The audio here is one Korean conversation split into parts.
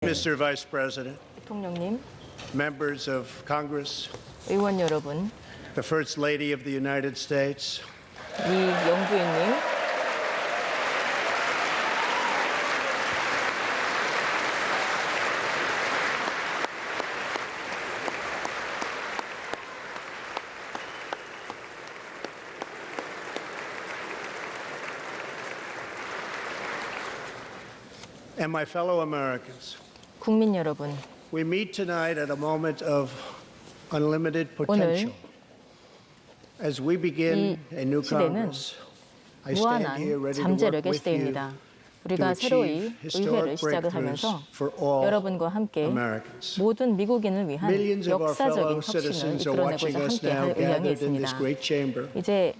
Mr. Vice President, 대통령님, members of Congress, 의원 여러분, the First Lady of the United States, 미 영부인님, and my fellow Americans. 국민 여러분, We meet tonight at a moment of unlimited potential. As we begin a new 시대는 Congress, I stand here 무한한 ready to work 잠재력의 with you 시대입니다. 우리가 to 새로이 achieve historic 의회를 시작을 breakthroughs 하면서 for all 여러분과 함께 Americans. 모든 미국인을 위한 Millions of our fellow 역사적인 혁신을 citizens are watching 이끌어내고자 us 함께 now 할 의향이 gathered in this 있습니다. great chamber, 이제 이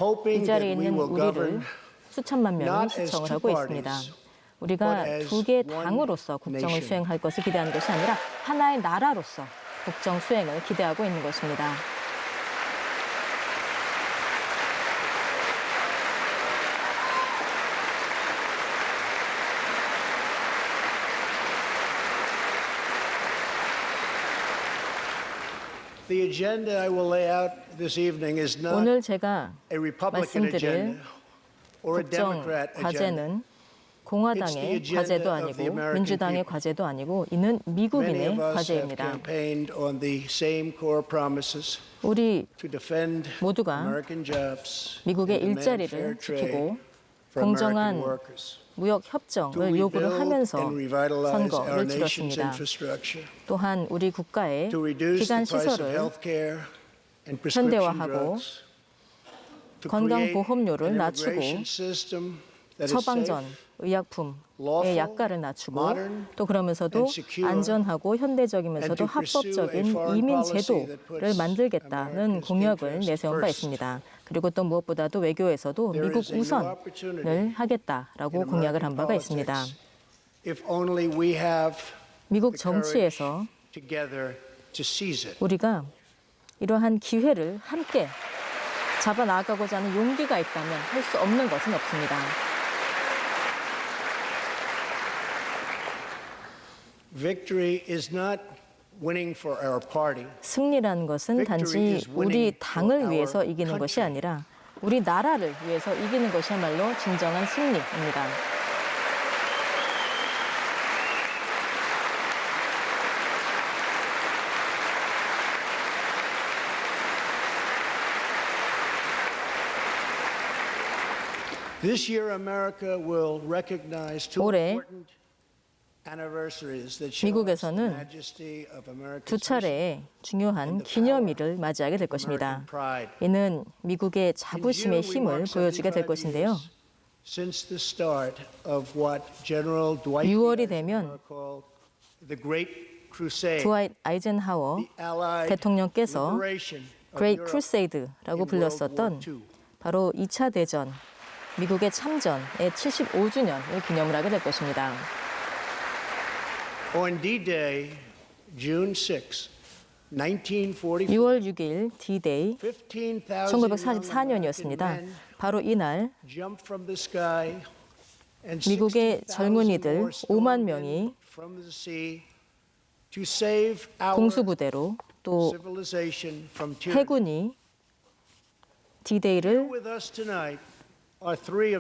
hoping that 자리에 we 있는 will govern 우리를 수천만 명이 not as 시청을 two 하고 있습니다. parties, 우리가 but as 두 개의 one 당으로서 국정을 nation. 수행할 것을 기대하는 것이 아니라 하나의 나라로서 국정 수행을 기대하고 있는 것입니다. The agenda I will lay out this evening is not 오늘 제가 a Republican 말씀드릴 agenda or a 국정 Democrat agenda. 과제는 공화당의 과제도 아니고 민주당의 과제도 아니고 이는 Many 미국인의 of us have 과제입니다. campaigned on the same core promises 우리 to defend 모두가 American jobs, 미국의 and demand 일자리를 fair trade 지키고 for 공정한 American workers. 무역 To 협정을 요구를 rebuild 하면서 and revitalize our 선거를 nation's 치렀습니다. infrastructure. 또한 우리 국가의 To reduce 기간 the price of 시설을 health care and prescription 현대화하고 drugs. To create 건강보험료를 an 낮추고 immigration system that is 처방전, safe, 의약품의 lawful, 약가를 낮추고 modern, 또 그러면서도 and secure, 안전하고 현대적이면서도 and to pursue a 합법적인 foreign 이민 policy that 제도를 puts 만들겠다는 America's 공약을 interests 내세운 바 first. 있습니다. 그리고 또 무엇보다도 외교에서도 There 미국 is a new 우선을 opportunity 하겠다라고 in 공약을 American 한 바가 있습니다. politics if only we have 미국 the courage 정치에서 together to seize it. 우리가 이러한 기회를 함께 잡아 나가고자 하는 용기가 있다면 할 수 없는 것은 없습니다. Victory is not winning for our party. 승리라는 것은 단지 우리 당을 위해서 이기는 것이 아니라 우리 나라를 위해서 이기는 것이야말로 진정한 승리입니다. This year, America will recognize two 올해 important anniversaries that show us the 미국에서는 majesty of America's 두 차례의 중요한 기념일을 맞이하게 될 것입니다. 이는 미국의 자부심의 힘을 보여주게 될 것인데요. 6월이 되면 드와이트 드와이트 아이젠하워 대통령께서 Great Crusade라고 불렀었던 바로 2차 대전 미국의 참전의 75주년을 기념을 하게 될 것입니다. On D-Day, June 6, 1944, 6월 6일 D-Day 1944년이었습니다. 바로 이날 미국의 젊은이들 5만 명이 공수부대로 또 해군이 D-Day를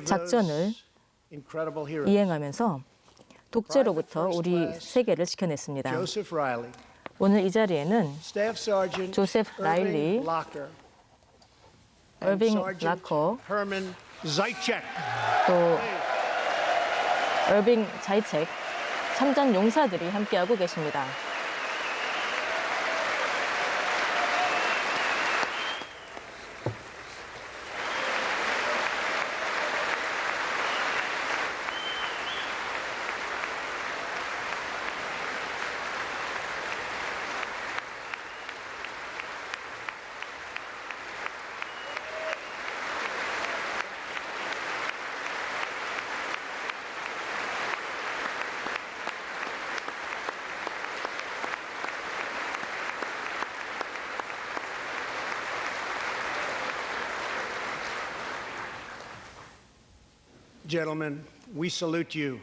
작전을 이행하면서 독재로부터 우리 세계를 지켜냈습니다. 오늘 이 자리에는 조세프 라일리, 얼빙 라커, 또 얼빙 자이책 참전 용사들이 함께하고 계십니다. Gentlemen, we salute you.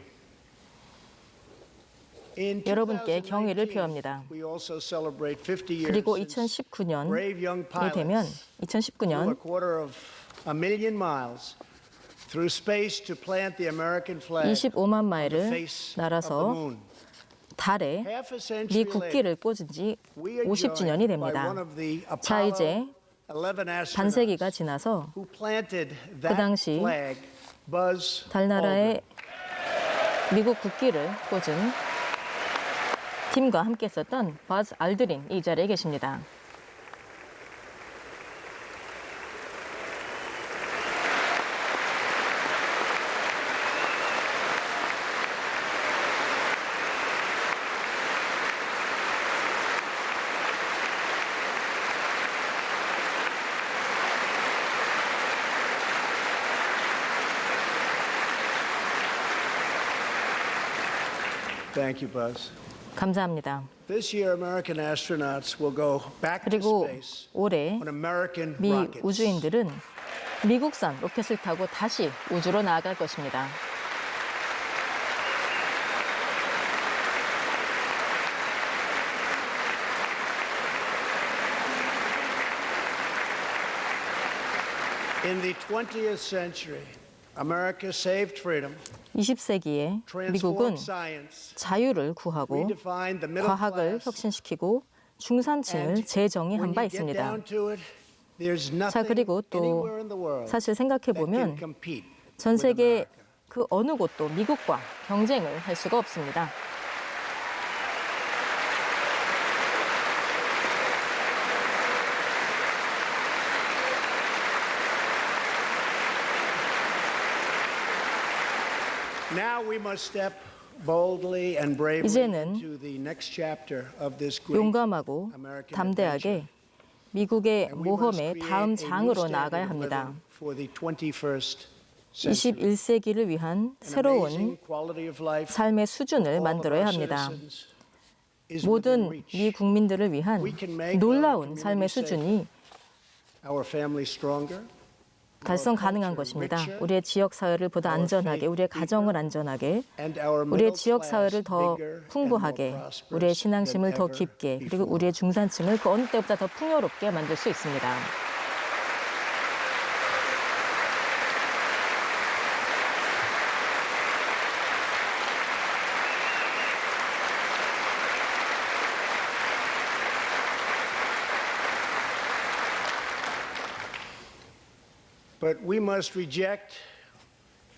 In 여러분께 경의를 2019, 표합니다. we also celebrate 50 years 그리고 since 2019년이 brave young 되면 pilots flew a 2019년 quarter of a million miles through space to plant the American flag 25만 on the 마일을 face of the 날아서 moon. 달에 Half a 미 century later, 국기를 꽂은 지 we are 50주년이 joined by 됩니다. one of the 자, 이제 Apollo 11 반세기가 astronauts 지나서 who planted 그 that 당시 flag, Buzz 달나라에 Aldrin. 미국 국기를 꽂은 팀과 함께 썼던 버즈 알드린 이 자리에 계십니다. Thank you, Buzz. 감사합니다. This year, American astronauts will go back to 그리고 space 올해 on American 미 rockets. 우주인들은 미국산 로켓을 타고 다시 우주로 나아갈 것입니다. In the 20th century, America saved freedom, 20세기에 미국은 transformed science, 자유를 구하고 redefined the middle 과학을 class, 혁신시키고 중산층을 and 재정의한 when 바 you get 있습니다. down to it, there's 자, nothing 그리고 또 anywhere in the world 사실 생각해 that can 보면 compete 전 with 세계 America. 그 어느 곳도 미국과 경쟁을 할 수가 없습니다. Now we must step boldly and bravely 이제는 into the next chapter of this great 용감하고 American 담대하게 미국의 and we must 모험의 create 다음 a new 장으로 standard 나아가야 of 합니다. living for the 21st century. 21세기를 위한 An 새로운 amazing quality of life 삶의 for 수준을 all of 만들어야 our 합니다. citizens is within 모든 reach. 미 국민들을 위한 We can make 놀라운 our 삶의 community 수준이 Our family stronger, 달성 가능한 것입니다. 우리의 지역 사회를 보다 안전하게, 우리의 가정을 안전하게, and our 우리의 middle 지역 class 사회를 더 bigger and more 풍부하게, prosperous 우리의 신앙심을 than 더 ever 깊게, 그리고 before. 우리의 중산층을 그 어느 때보다 더 풍요롭게 만들 수 있습니다. But we must reject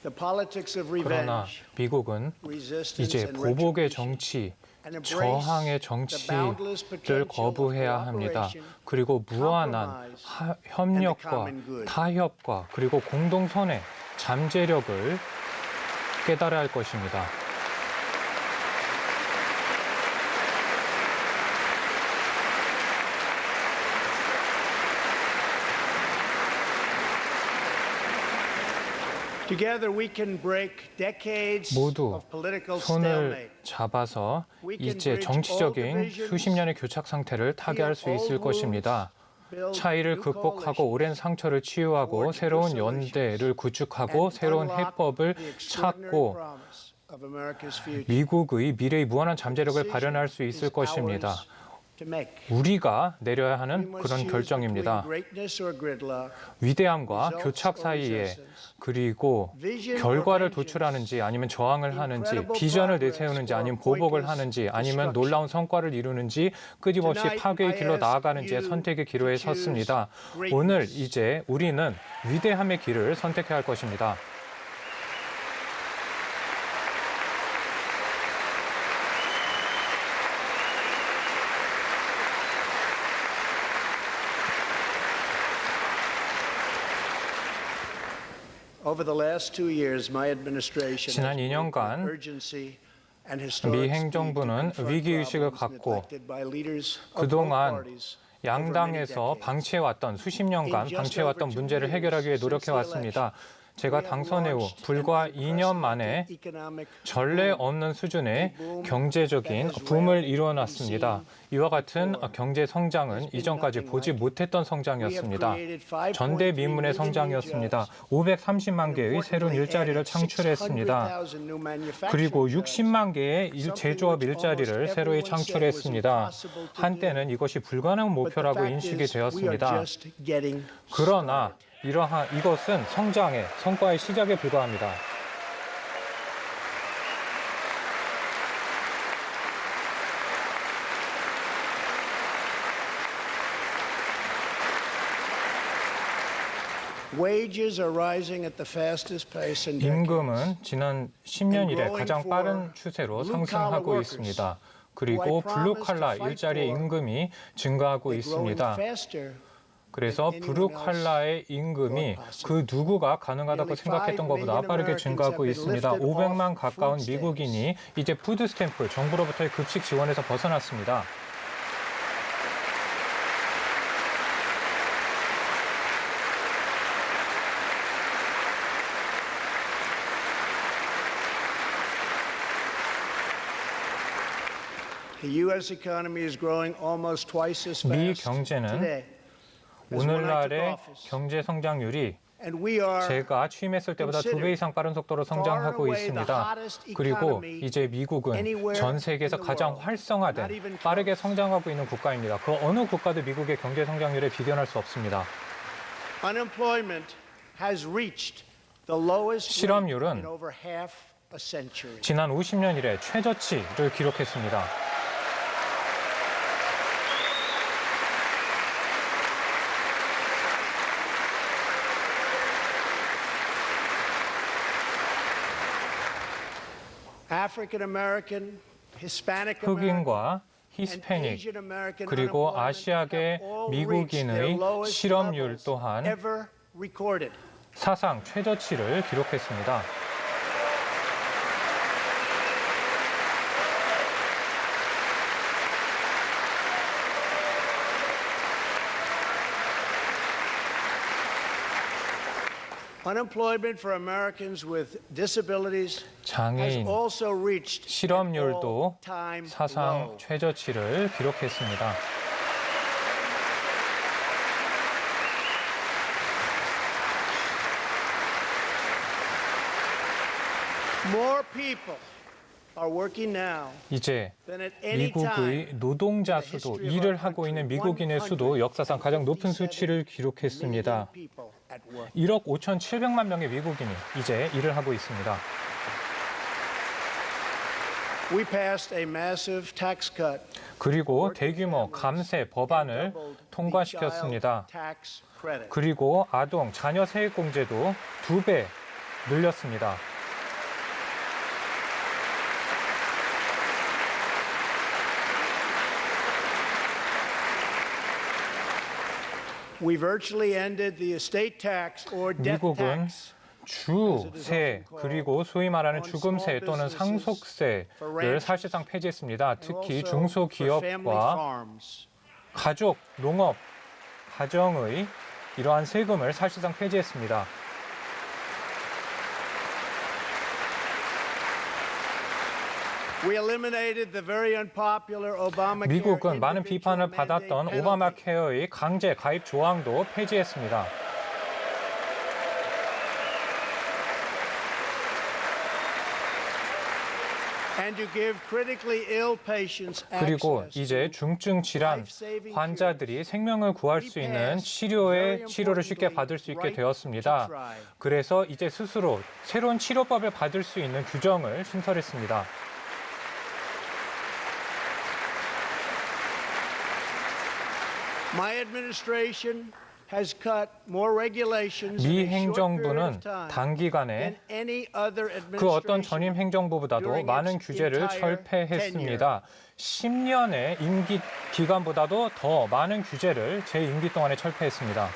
the politics of 그러나 revenge, 미국은 resistance, 이제 and 보복의 retribution, 정치, and embrace 저항의 the 정치를 boundless potential of 거부해야 합니다. cooperation, 그리고 무한한 compromise, 협력과 and the common good. 타협과 그리고 공동선의 잠재력을 깨달아야 할 것입니다. Together we can break decades 모두 of political 손을 stalemate. 잡아서 We can 이제 bridge 정치적인 all divisions, 수십 년의 교착 상태를 타개할 수 있을 것입니다. build 차이를 new 극복하고 coalitions, 오랜 상처를 치유하고 새로운 연대를 구축하고 and 새로운 unlock 해법을 the extraordinary 찾고 promise of America's future. 미국의 미래의 무한한 잠재력을 Decision 발현할 수 있을 is 것입니다. ours to make. 우리가 내려야 We 하는 must 그런 choose 결정입니다. between greatness or gridlock, 위대함과 results 교착 or 사이에 resistance, 그리고 vision or 결과를 vengeance, 도출하는지 아니면 저항을 하는지 incredible 비전을 progress 내세우는지 or 아니면 보복을 pointless 하는지 아니면 destruction. 놀라운 성과를 이루는지 끊임없이 Tonight, 파괴의 I 길로 ask 나아가는지의 you 선택의 기로에 to choose 섰습니다. greatness. 오늘 이제 우리는 위대함의 길을 선택해야 할 것입니다. Over the last 2 years, my administration 지난 has worked 2년간 with urgency and historic 미 speed to 행정부는 confront 위기의식을 problems 갖고 neglected by leaders of both 그동안 parties over many 양당에서 decades. 방치해왔던 수십 년간 방치해왔던 문제를 해결하기 위해 노력해왔습니다. 제가 당선해 후 불과 2년 만에 전례 없는 수준의 경제적인 붐을 이뤄놨습니다. 이와 같은 경제 성장은 이전까지 보지 못했던 성장이었습니다. 전대미문의 성장이었습니다. 530만 개의 새로운 일자리를 창출했습니다. 그리고 60만 개의 제조업 일자리를 새로이 창출했습니다. 한때는 이것이 불가능한 목표라고 인식이 되었습니다. 그러나 이것은 성장의 성과의 시작에 불과합니다. 임금은 지난 10년 이래 가장 빠른 추세로 상승하고 있습니다. 그리고 블루칼라 일자리 임금이 증가하고 있습니다. 그래서 블루칼라의 임금이 그 누구가 가능하다고 생각했던 것보다 빠르게 증가하고 있습니다. 500만 가까운 미국인이 이제 푸드스탬프, 정부로부터의 급식 지원에서 벗어났습니다. 미 경제는 오늘날의 경제 성장률이 제가 취임했을 때보다 2배 이상 빠른 속도로 성장하고 있습니다. 그리고 이제 미국은 전 세계에서 가장 활성화된, 빠르게 성장하고 있는 국가입니다. 그 어느 국가도 미국의 경제 성장률에 비견할 수 없습니다. 실업률은 지난 50년 이래 최저치를 기록했습니다. 흑인과 히스패닉 그리고 아시아계 미국인의 실업률 또한 사상 최저치를 기록했습니다. 장애인 실업률도 사상 최저치를 기록했습니다. 이제 미국의 노동자 수도, 일을 하고 있는 미국인의 수도 역사상 가장 높은 수치를 기록했습니다. 1억 5,700만 명의 미국인이 이제 일을 하고 있습니다. 그리고 대규모 감세 법안을 통과시켰습니다. 그리고 아동, 자녀 세액공제도 2배 늘렸습니다. 미국은 주세 그리고 소위 말하는 죽음세 또는 상속세를 사실상 폐지했습니다. 특히 중소기업과 가족, 농업, 가정의 이러한 세금을 사실상 폐지했습니다. 미국은 많은 비판을 받았던 오바마 케어의 강제 가입 조항도 폐지했습니다. 그리고 이제 중증 질환 환자들이 생명을 구할 수 있는 치료를 쉽게 받을 수 있게 되었습니다. 그래서 이제 스스로 새로운 치료법을 받을 수 있는 규정을 신설했습니다. 미 행정부는 단기간에 그 어떤 전임 행정부보다도 많은 규제를 철폐했습니다. 10년의 임기 기간보다도 더 많은 규제를 제 임기 동안에 철폐했습니다.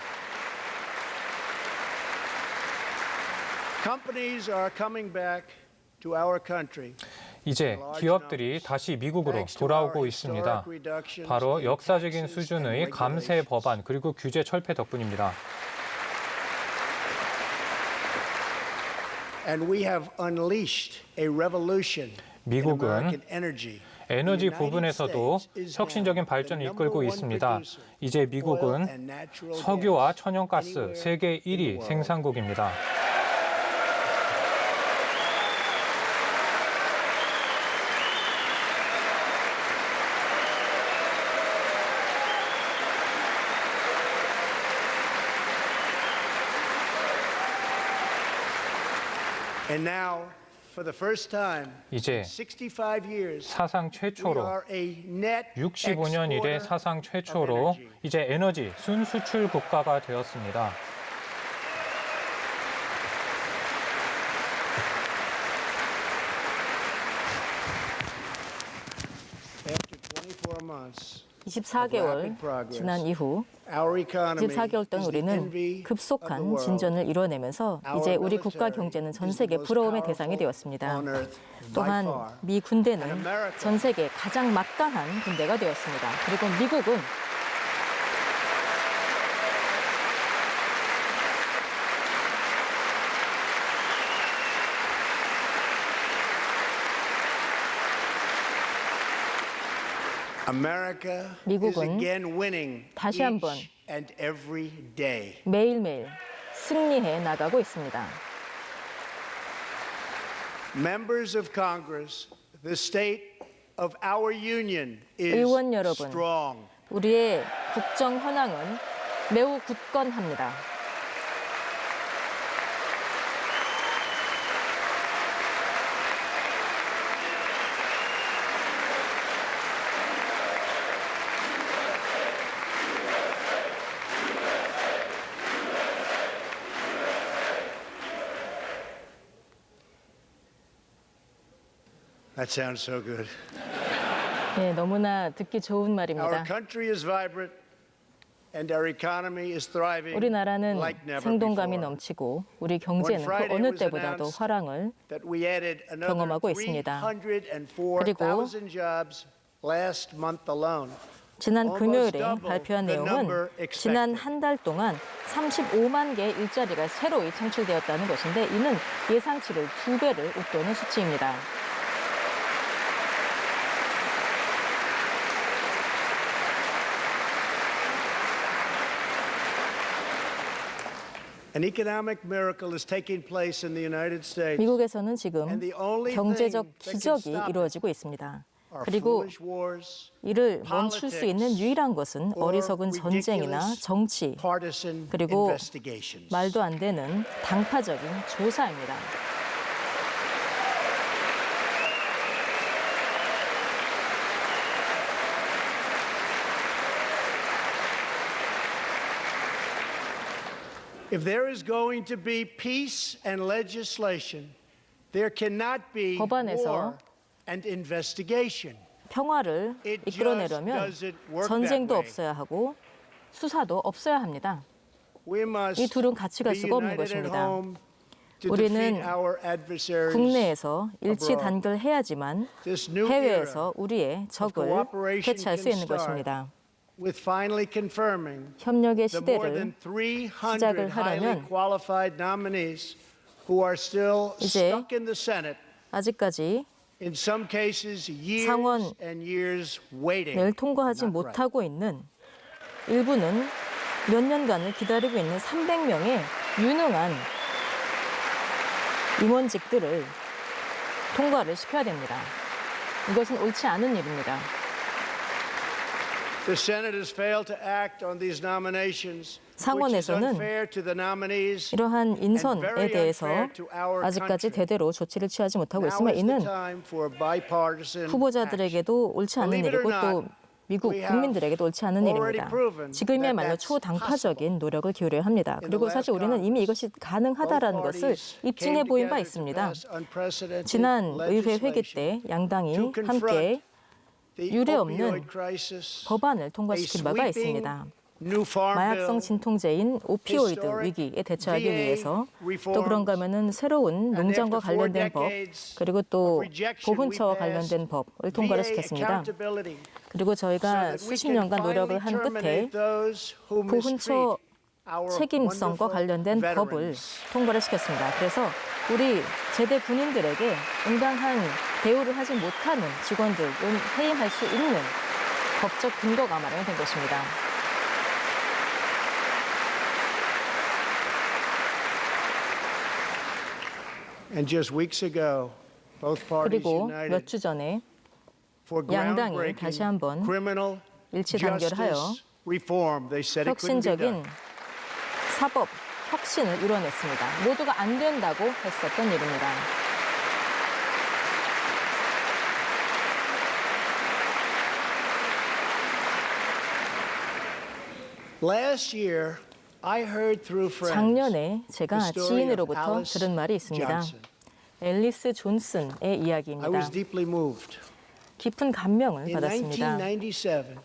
이제 기업들이 다시 미국으로 돌아오고 있습니다. 바로 역사적인 수준의 감세 법안 그리고 규제 철폐 덕분입니다. And we have unleashed a revolution in 미국은 American energy. 에너지 부분에서도 혁신적인 발전을 이끌고 있습니다. 이제 미국은 석유와 천연가스 세계 1위 생산국입니다. And now, for the first time, 이제 65 years, 사상 we 최초로 are a net 65년 이래 exporter 사상 of 최초로 energy. 이제 에너지 순수출 국가가 되었습니다. After 24 months, 24개월 지난 이후 our economy 24개월 동안 is the envy 우리는 of the 급속한 world. 진전을 이뤄내면서 이제 우리 국가 경제는 전 세계 부러움의 대상이 되었습니다. On earth, 또한 by far. 미 군대는 전 세계 가장 막강한 군대가 되었습니다. 그리고 미국은 America is 미국은 again winning 다시 한번 each and every day. 매일매일 승리해 나가고 있습니다. Members of Congress, the state of our union is 의원 여러분. strong. 우리의 국정 현황은 매우 굳건합니다. That sounds so good. 네, 너무나 듣기 좋은 Our 말입니다. country is vibrant and our economy is thriving 우리나라는 like never 생동감이 before. 넘치고 우리 경제는 그 어느 때보다도 화랑을 That we added another 경험하고 있습니다. 304,000 jobs last month alone. 지난 Almost 금요일에 double 발표한 the 내용은 number expected. 지난 한 달 동안 35만 개의 일자리가 새로이 창출되었다는 것인데 이는 예상치를 2배를 웃도는 수치입니다. An economic miracle is taking place in the United States. 미국에서는 지금 And the only 경제적 thing that can 기적이 stop it 이루어지고 있습니다. are 그리고 foolish wars, 이를 멈출 수 있는 유일한 것은 or 어리석은 전쟁이나 ridiculous 정치, partisan 그리고 investigations. 말도 안 되는 당파적인 조사입니다. If there is going to be peace and legislation, there cannot be 법안에서 war and investigation. 평화를 It just 이끌어내려면 doesn't work 전쟁도 that way. 없어야 하고 수사도 없어야 합니다. We must 이 둘은 같이 갈 be 수가 없는 united at 것입니다. home to 우리는 defeat our adversaries. 국내에서 일치 abroad. 단결해야지만 This new 해외에서 우리의 적을 cooperation 퇴치할 수 can 있는 start 것입니다. with finally confirming 협력의 the more 시대를 than 300 시작을 highly 하려면 qualified nominees who are still 이제 stuck in the Senate, 아직까지 in some cases years 상원 and years waiting. 을 통과하지 Not right. 못하고 있는 일부는 몇 년간을 기다리고 있는 300명의 유능한 임원직들을 통과를 시켜야 됩니다. 이것은 옳지 않은 일입니다. The Senate has failed to act on these nominations, which is 상원에서는 unfair to the nominees. 이러한 인선에 대해서 아직까지 대대로 조치를 취하지 못하고 Now 있으며 is the 이는 time for bipartisan action. 후보자들에게도 옳지 않은 Believe it or 일이고 또 not, 미국 we have 국민들에게도 옳지 않은 already 일입니다. proven 지금이야말로 that that's 초당파적인 노력을 기울여야 합니다. In 그리고 the 사실 last 우리는 이미 Congress, 이것이 가능하다라는 both 것을 parties 입증해 came 보인 바 together to 있습니다. pass unprecedented 지난 의회 회기 legislation 때 양당이 to confront 함께 the 유례 opioid 없는 crisis, 법안을 a 통과시킨 바가 sweeping 있습니다. new farm 마약성 bill, 진통제인 오피오이드 historic 위기에 대처하기 VA 위해서 또 reforms, 그런가 하면은 새로운 and 농장과 after 4 관련된 법 decades 그리고 또 of rejection, 보훈처와 we passed 관련된 법을 통과를 VA 시켰습니다. accountability 그리고 so 저희가 that we 수십 can 년간 노력을 finally 한 끝에 terminate those who 보훈처 mistreat our 책임성과 wonderful 관련된 법을 veterans. 통과를 시켰습니다. 그래서 우리 제대 군인들에게 온당한 대우를 하지 못하는 직원들은 해임할 수 있는 법적 근거가 마련된 것입니다. And just weeks ago, both parties 그리고 united 몇 주 전에 for 양당이 다시 groundbreaking 한번 criminal 일치단결하여 justice reform. They said it couldn't be done. 혁신적인 사법 혁신을 이뤄냈습니다. 모두가 안 된다고 했었던 일입니다. Last year, I heard through friends 작년에 제가 the story of 지인으로부터 Alice 들은 말이 있습니다. Johnson. 앨리스 존슨의 I 이야기입니다. was deeply moved. 깊은 감명을 In 받았습니다. 1997,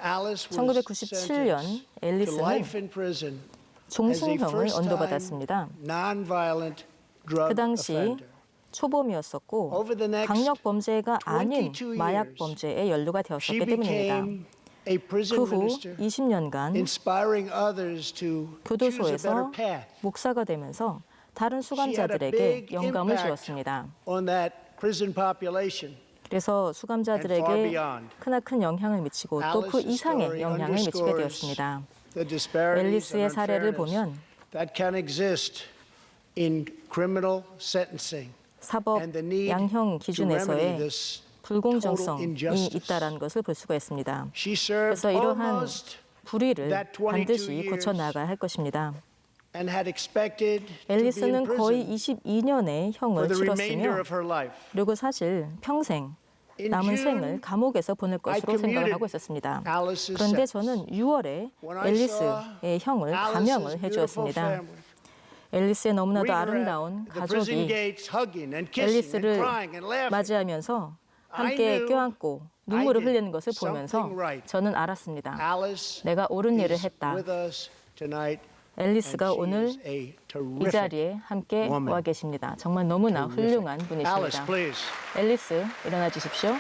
Alice was 1997년 sentenced to 앨리스는 life in prison as a 종신형을 first-time 언도받았습니다. non-violent drug 그 당시 offender. 초범이었었고 Over the next 강력 범죄가 아닌 22 마약 years, 범죄에 연루가 She 되었었기 때문입니다. became a prison 그 후 minister, 20년간 inspiring others to choose a better 교도소에서 path. 목사가 되면서 다른 She had a 수감자들에게 big 영감을 impact 주었습니다. on that prison population. 그래서 And far 수감자들에게 beyond. 크나큰 영향을 미치고 또 그 Alice's 이상의 story 영향을 미치게 underscores 되었습니다. the disparities 앨리스의 and 사례를 unfairness 보면 that can exist in criminal sentencing 사법 and the need 양형 to remedy 기준에서의 this 불공정성이 total injustice. 있다라는 것을 볼 수가 있습니다. She served 그래서 이러한 almost 불의를 that 22 반드시 years 고쳐 나가야 할 것입니다. and had expected to be in 앨리스는 거의 prison 22년의 for 형을 the remainder 치렀으며 of her life. 그리고 사실 평생 In 남은 June, 생을 감옥에서 보낼 것으로 I commuted 생각을 하고 있었습니다. Alice's 그런데 sentence. 저는 6월에 When I saw 앨리스의 형을 Alice's 감형을 beautiful 해주었습니다. family 앨리스의 너무나도 greet her 아름다운 at the prison 가족이 gates, hugging and kissing and 앨리스를 crying and laughing. 맞이하면서 I 함께 knew 껴안고 I 눈물을 did 흘리는 것을 보면서 something right. 저는 알았습니다. Alice 내가 옳은 일을 is 했다. with us tonight, 앨리스가 and she 오늘 is a 이 terrific 자리에 함께 woman. 와 계십니다. 정말 너무나 훌륭한 Alice, 분이십니다. please. 앨리스, 일어나 주십시오.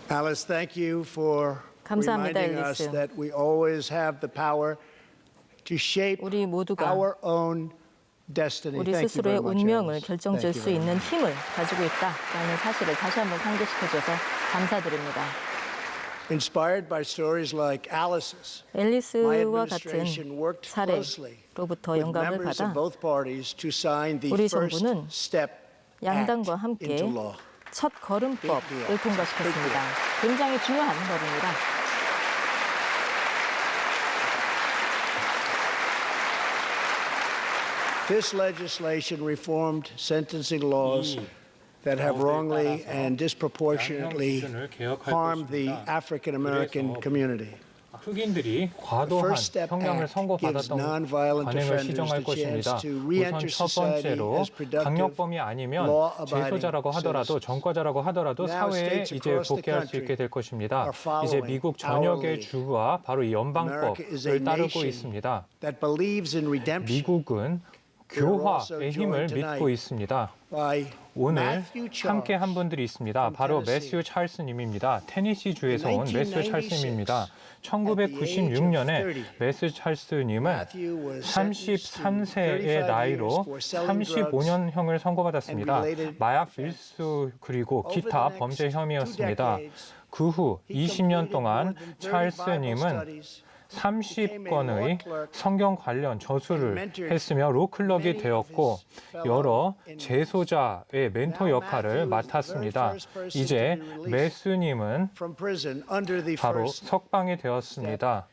Alice, thank you for 감사합니다, reminding us 앨리스. that we always have the power to shape 우리 모두가 our own destiny. 우리 Thank you 스스로의 very much, 운명을 Alice. 결정질 Thank you 수 very 있는 much. 힘을 가지고 있다라는 사실을 다시 한번 상기시켜줘서 감사드립니다. Inspired by stories like Alice's, my 앨리스와 administration 같은 worked closely 사례로부터 with 영감을 members 받아 of both parties to sign the 우리 first 정부는 step 양당과 act 함께 into law. 첫 걸음법을 통과시켰습니다. 굉장히 중요한 법입니다. This legislation reformed sentencing laws that have wrongly and disproportionately harmed the African American community. 흑인들이 The 과도한 First Step 형량을 Act gives 선고받았던 nonviolent 관행을 offenders 시정할 the chance 것입니다. to 우선 re-enter 첫 society 번째로 as productive, 강력범이 아니면 law-abiding 재소자라고 하더라도 citizens. 전과자라고 하더라도 Now 사회에 states 이제 across the 복귀할 수 country 있게 될 것입니다. are following 이제 미국 our 전역의 lead. 주가 바로 이 America is a 연방법을 따르고 nation 있습니다. that believes in redemption 미국은 교화의 힘을 믿고 있습니다. by 오늘 Matthew 함께 한 Charles 분들이 있습니다. from 바로 Tennessee. 매스유 찰스님입니다. 테니시 주에서 온 In 매스유 1996, 찰스님입니다. at the age of 1996년에 30, 매스유 찰스님은 Matthew was sentenced to 33세의 35 나이로 years for selling drugs 35년형을 선고받았습니다. and related 마약 밀수 그리고 Over 기타 the next 범죄 two 혐의였습니다. decades, 그 후 he 20년 completed 동안 more than 30 Bible 찰스님은 studies, 30건의 성경 관련 저술을 했으며 로클럽이 되었고 여러 재소자의 멘토 역할을 맡았습니다. 이제 매스님은 from prison under the 바로 first 석방이 되었습니다.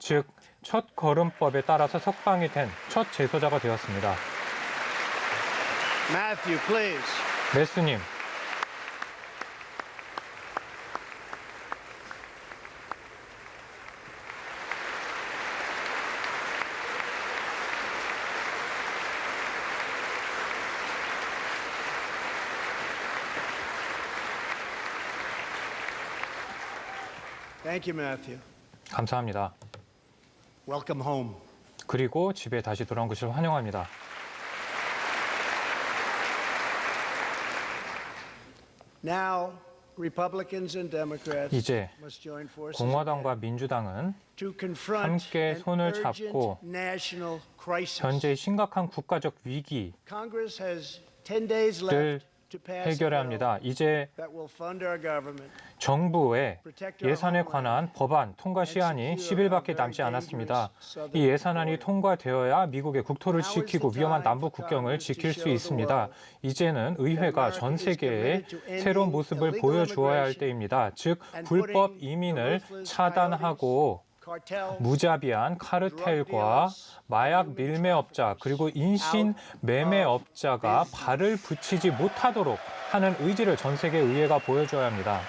즉, 첫 걸음법에 따라서 석방이 된 첫 재소자가 되었습니다. Matthew, please. 매스님, Thank you, Matthew. 감사합니다. Welcome home. 그리고 집에 다시 돌아온 것을 환영합니다. Now, Republicans and Democrats 이제 must join forces 공화당과 민주당은 to confront 함께 an 손을 urgent 잡고 national crisis. 현재의 심각한 국가적 위기를 Congress has 10 days left to pass a 해결해야 bill 합니다. 이제 that will fund our government. 정부의 예산에 관한 법안 통과 시한이 10일밖에 남지 않았습니다. 이 예산안이 통과되어야 미국의 국토를 지키고 위험한 남북 국경을 지킬 수 있습니다. 이제는 의회가 전 세계에 새로운 모습을 보여주어야 할 때입니다. 즉, 불법 이민을 차단하고 무자비한 카르텔과 마약 밀매업자 그리고 인신 매매업자가 발을 붙이지 못하도록 하는 의지를 전 세계 의회가 보여줘야 합니다.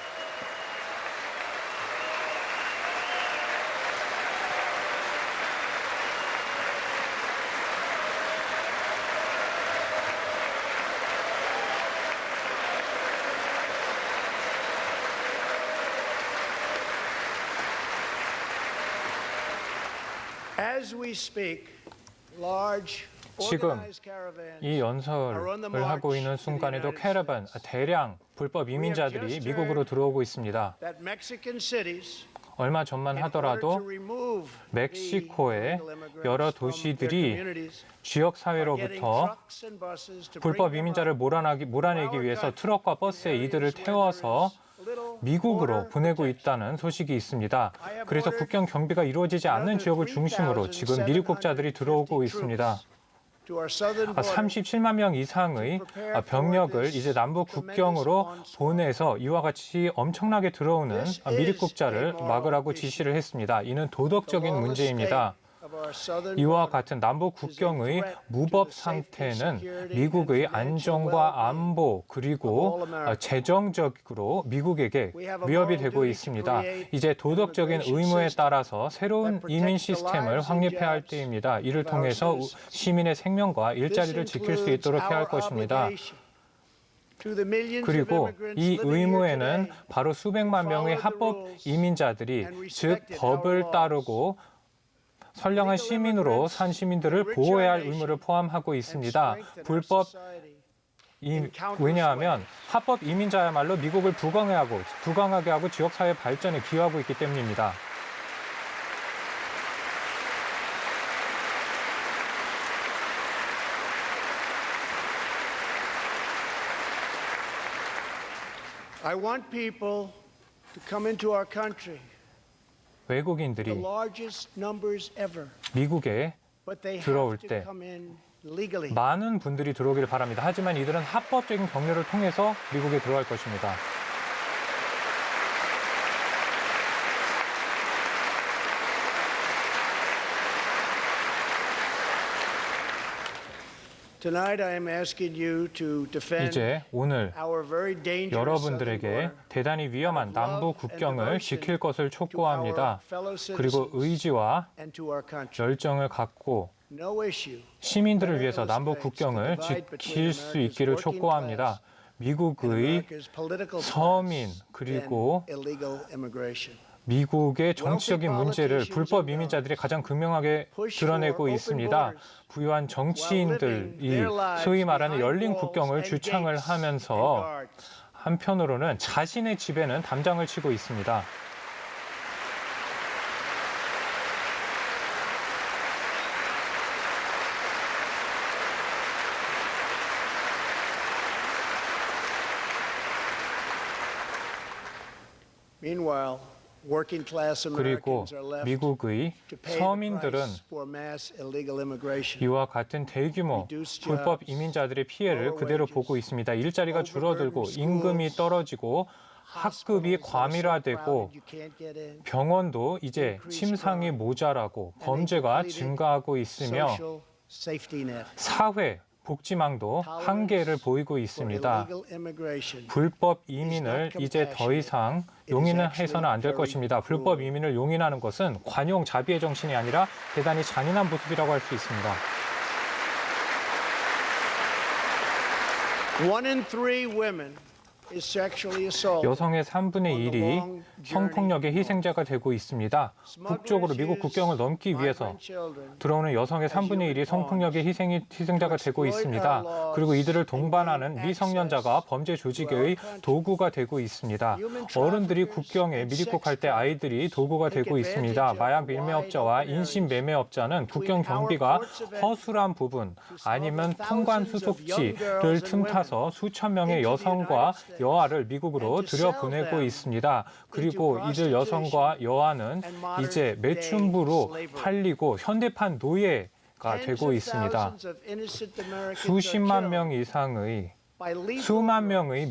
As we speak, large 지금 organized caravans 이 연설을 하고 있는 순간에도 캐러반, 대량 불법 이민자들이 미국으로 들어오고 있습니다. that Mexican cities 얼마 전만 in order to 하더라도 remove 멕시코의 the illegal immigrants 여러 from their 도시들이 communities, 지역 getting 사회로부터 trucks and buses to bring 불법 them 이민자를 up 몰아내기 위해서 트럭과 버스에 이들을 태워서 미국으로 보내고 있다는 소식이 있습니다. 그래서 국경 경비가 이루어지지 않는 지역을 중심으로 지금 미립국자들이 들어오고 있습니다. to our southern border 37만 명 이상의 병력을 이제 남북 국경으로 보내서 이와 같이 엄청나게 들어오는 미립국자를 막으라고 지시를 했습니다. 이는 도덕적인 문제입니다. of our southern 이와 border. 같은 남북 국경의 무법 상태는 미국의 안정과 안보 그리고 재정적으로 미국에게 위협이 되고 있습니다. 이제 도덕적인 의무에 따라서 새로운 이민 시스템을 확립해야 할 때입니다. 이를 통해서 시민의 생명과 일자리를 지킬 수 있도록 해야 할 것입니다. 그리고 이 의무에는 바로 수백만 명의 합법 이민자들이 즉 법을 따르고 선량한 시민으로 산 시민들을 보호해야 할 의무를 포함하고 있습니다. 왜냐하면 합법 이민자야말로 미국을 부강하게 하고 지역사회 발전에 기여하고 있기 때문입니다. I want people to come into our country, the 외국인들이 largest numbers ever, 미국에 but they 들어올 have to 때 come in legally. 많은 분들이 들어오기를 바랍니다. 하지만 이들은 합법적인 경로를 통해서 미국에 들어갈 것입니다. Tonight I am asking you to defend 이제 오늘 our very dangerous southern 여러분들에게 border. 대단히 위험한 남북 국경을 지킬 것을 촉구합니다. 그리고 의지와 and to our country. 열정을 갖고 No issue 시민들을 위해서 남북 국경을 지킬 수 있기를 촉구합니다. 미국의 America's political 서민 status 그리고 than illegal immigration. 미국의 정치적인 문제를 불법 이민자들이 가장 극명하게 드러내고 있습니다. 부유한 정치인들이 소위 말하는 열린 국경을 주창을 하면서 한편으로는 자신의 집에는 담장을 치고 있습니다. Meanwhile, working class 그리고 Americans are left 미국의 to pay the 서민들은 price for mass illegal immigration. 이와 같은 대규모 불법 이민자들의 피해를 그대로 보고 있습니다. 일자리가 줄어들고 임금이 떨어지고 학급이 과밀화되고 You can't get in. 병원도 이제 침상이 모자라고 범죄가 증가하고 있으며 Social safety net 사회 복지망도 한계를 보이고 for 있습니다. illegal immigration. 불법 이민을 이제 더 이상 용인해서는 안 될 것입니다. 불법 이민을 용인하는 것은 관용 자비의 정신이 아니라 대단히 잔인한 모습이라고 할 수 있습니다. 1 in 3 women 여성의 3분의 1이 성폭력의 희생자가 되고 있습니다. 북쪽으로 미국 국경을 넘기 위해서 들어오는 여성의 3분의 1이 성폭력의 희생자가 되고 있습니다. 그리고 이들을 동반하는 미성년자가 범죄 조직의 도구가 되고 있습니다. 어른들이 국경에 밀입국할 때 아이들이 도구가 되고 있습니다. 마약 밀매업자와 인신 매매업자는 국경 경비가 허술한 부분 아니면 통관 수속지를 틈타서 수천 명의 여성과 여아를 미국으로 들여보내고 있습니다. 그리고 이들 여성과 여아는 이제 매춘부로 팔리고 현대판 노예가 되고 있습니다. 수만 명의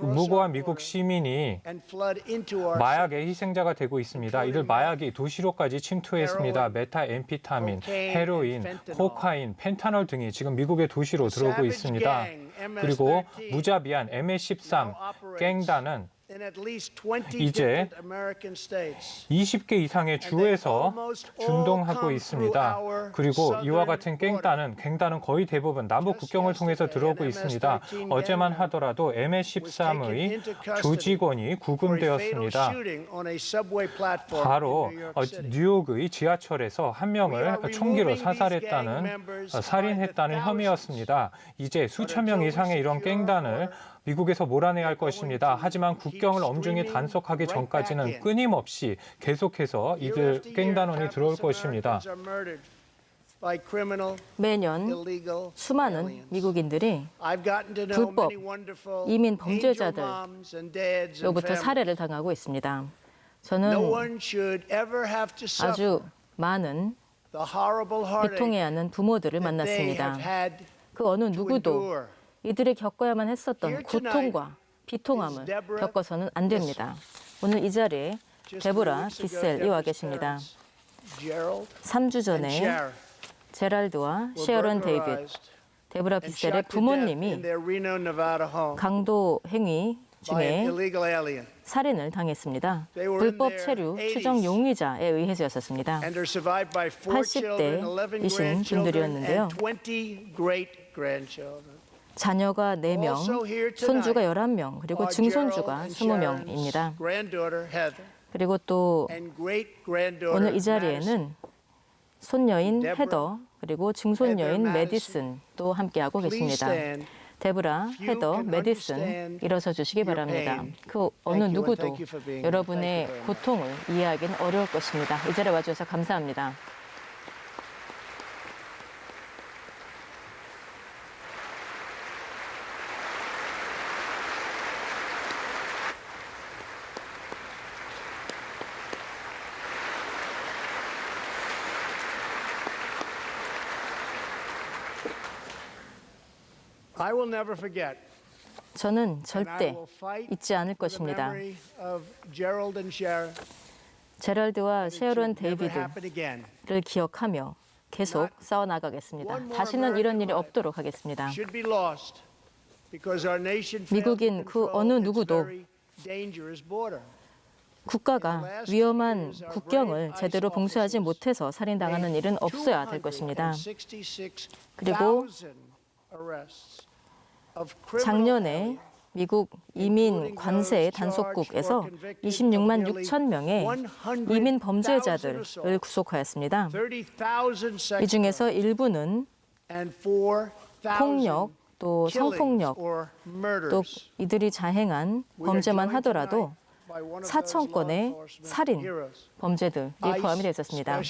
무고한 미국 시민이 마약의 희생자가 되고 있습니다. 이들 마약이 도시로까지 침투했습니다. 메타앰피타민, 헤로인, 코카인, 펜타놀 등이 지금 미국의 도시로 들어오고 있습니다. 그리고 무자비한 MS-13 갱단은 이제 20개 이상의 주에서 준동하고 있습니다. 그리고 이와 같은 갱단은 거의 대부분 남북 국경을 통해서 들어오고 있습니다. 어제만 하더라도 MS-13의 조직원이 구금되었습니다. 바로 뉴욕의 지하철에서 한 명을 총기로 살인했다는 혐의였습니다. 이제 수천 명 이상의 이런 갱단을 미국에서 몰아내야 할 것입니다. 하지만 국경을 엄중히 단속하기 전까지는 끊임없이 계속해서 이들 갱단원이 들어올 것입니다. 매년 수많은 미국인들이 불법 이민 범죄자들로부터 살해를 당하고 있습니다. 저는 아주 많은 비통해야 하는 부모들을 만났습니다. 그 어느 누구도 이들이 겪어야만 했었던 고통과 비통함을 겪어서는 안 됩니다. 오늘 이 자리에 데보라 비셀이 와 계십니다. 3주 전에 제랄드와 셰런 데이빗, 데보라 비셀의 부모님이 강도 행위 중에 살인을 당했습니다. 불법 체류 추정 용의자에 의해서였습니다. 80대이신 분들이었는데요. 자녀가 4명, 손주가 11명, 그리고 증손주가 20명입니다. 그리고 또 오늘 이 자리에는 손녀인 헤더, 그리고 증손녀인 메디슨도 함께하고 계십니다. 데보라, 헤더, 메디슨 일어서 주시기 바랍니다. 그 어느 누구도 여러분의 고통을 이해하기는 어려울 것입니다. 이 자리에 와주셔서 감사합니다. 저는 절대 잊지 않을 것입니다. 제럴드와 셰런 데이비드를 기억하며 계속 싸워나가겠습니다. 다시는 이런 일이 없도록 하겠습니다. 미국인 그 어느 누구도 국가가 위험한 국경을 제대로 봉쇄하지 못해서 살인당하는 일은 없어야 될 것입니다. 그리고 작년에 미국 이민 관세 단속국에서 26만 6천 명의 이민 범죄자들을 구속하였습니다. 이 중에서 일부는 폭력, 또 성폭력, 또 이들이 자행한 범죄만 하더라도 4천 건의 살인 범죄들이 포함이 되어 있었습니다.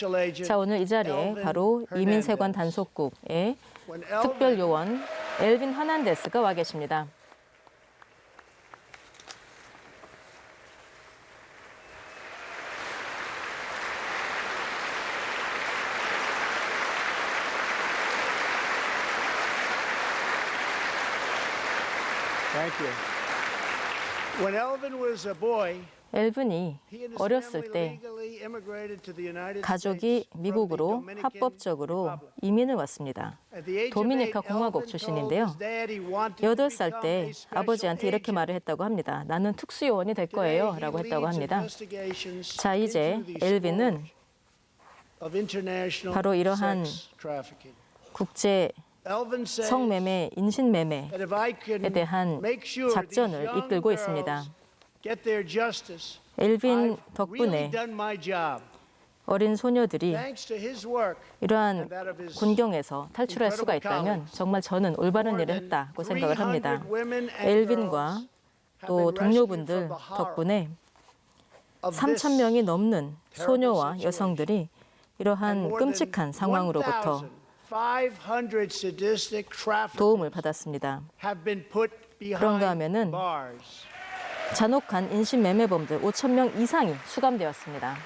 자, 오늘 이 자리에 바로 이민세관 단속국의 특별 요원 엘빈 허난데스가 와 계십니다. 엘빈이 어렸을 때 가족이 미국으로 합법적으로 이민을 왔습니다. 도미니카 공화국 출신인데요. 8살 때 아버지한테 이렇게 말을 했다고 합니다. 나는 특수요원이 될 거예요 라고 했다고 합니다. 자, 이제 엘빈은 바로 이러한 국제 성매매, 인신매매에 that if I can 대한 make sure these 작전을 young 이끌고 있습니다. girls get their justice, 엘빈 I've really 덕분에 done my job. 어린 소녀들이 Thanks to his work 이러한 and that of his 군경에서 탈출할 수가 있다면 정말 저는 올바른 일을 했다고 생각을 합니다. 엘빈과 또 동료분들 덕분에 3,000명이 넘는 소녀와 여성들이 이러한 끔찍한 상황으로부터 도움을 받았습니다. 그런가 하면은 잔혹한 인신매매범들 5,000명 이상이 수감되었습니다.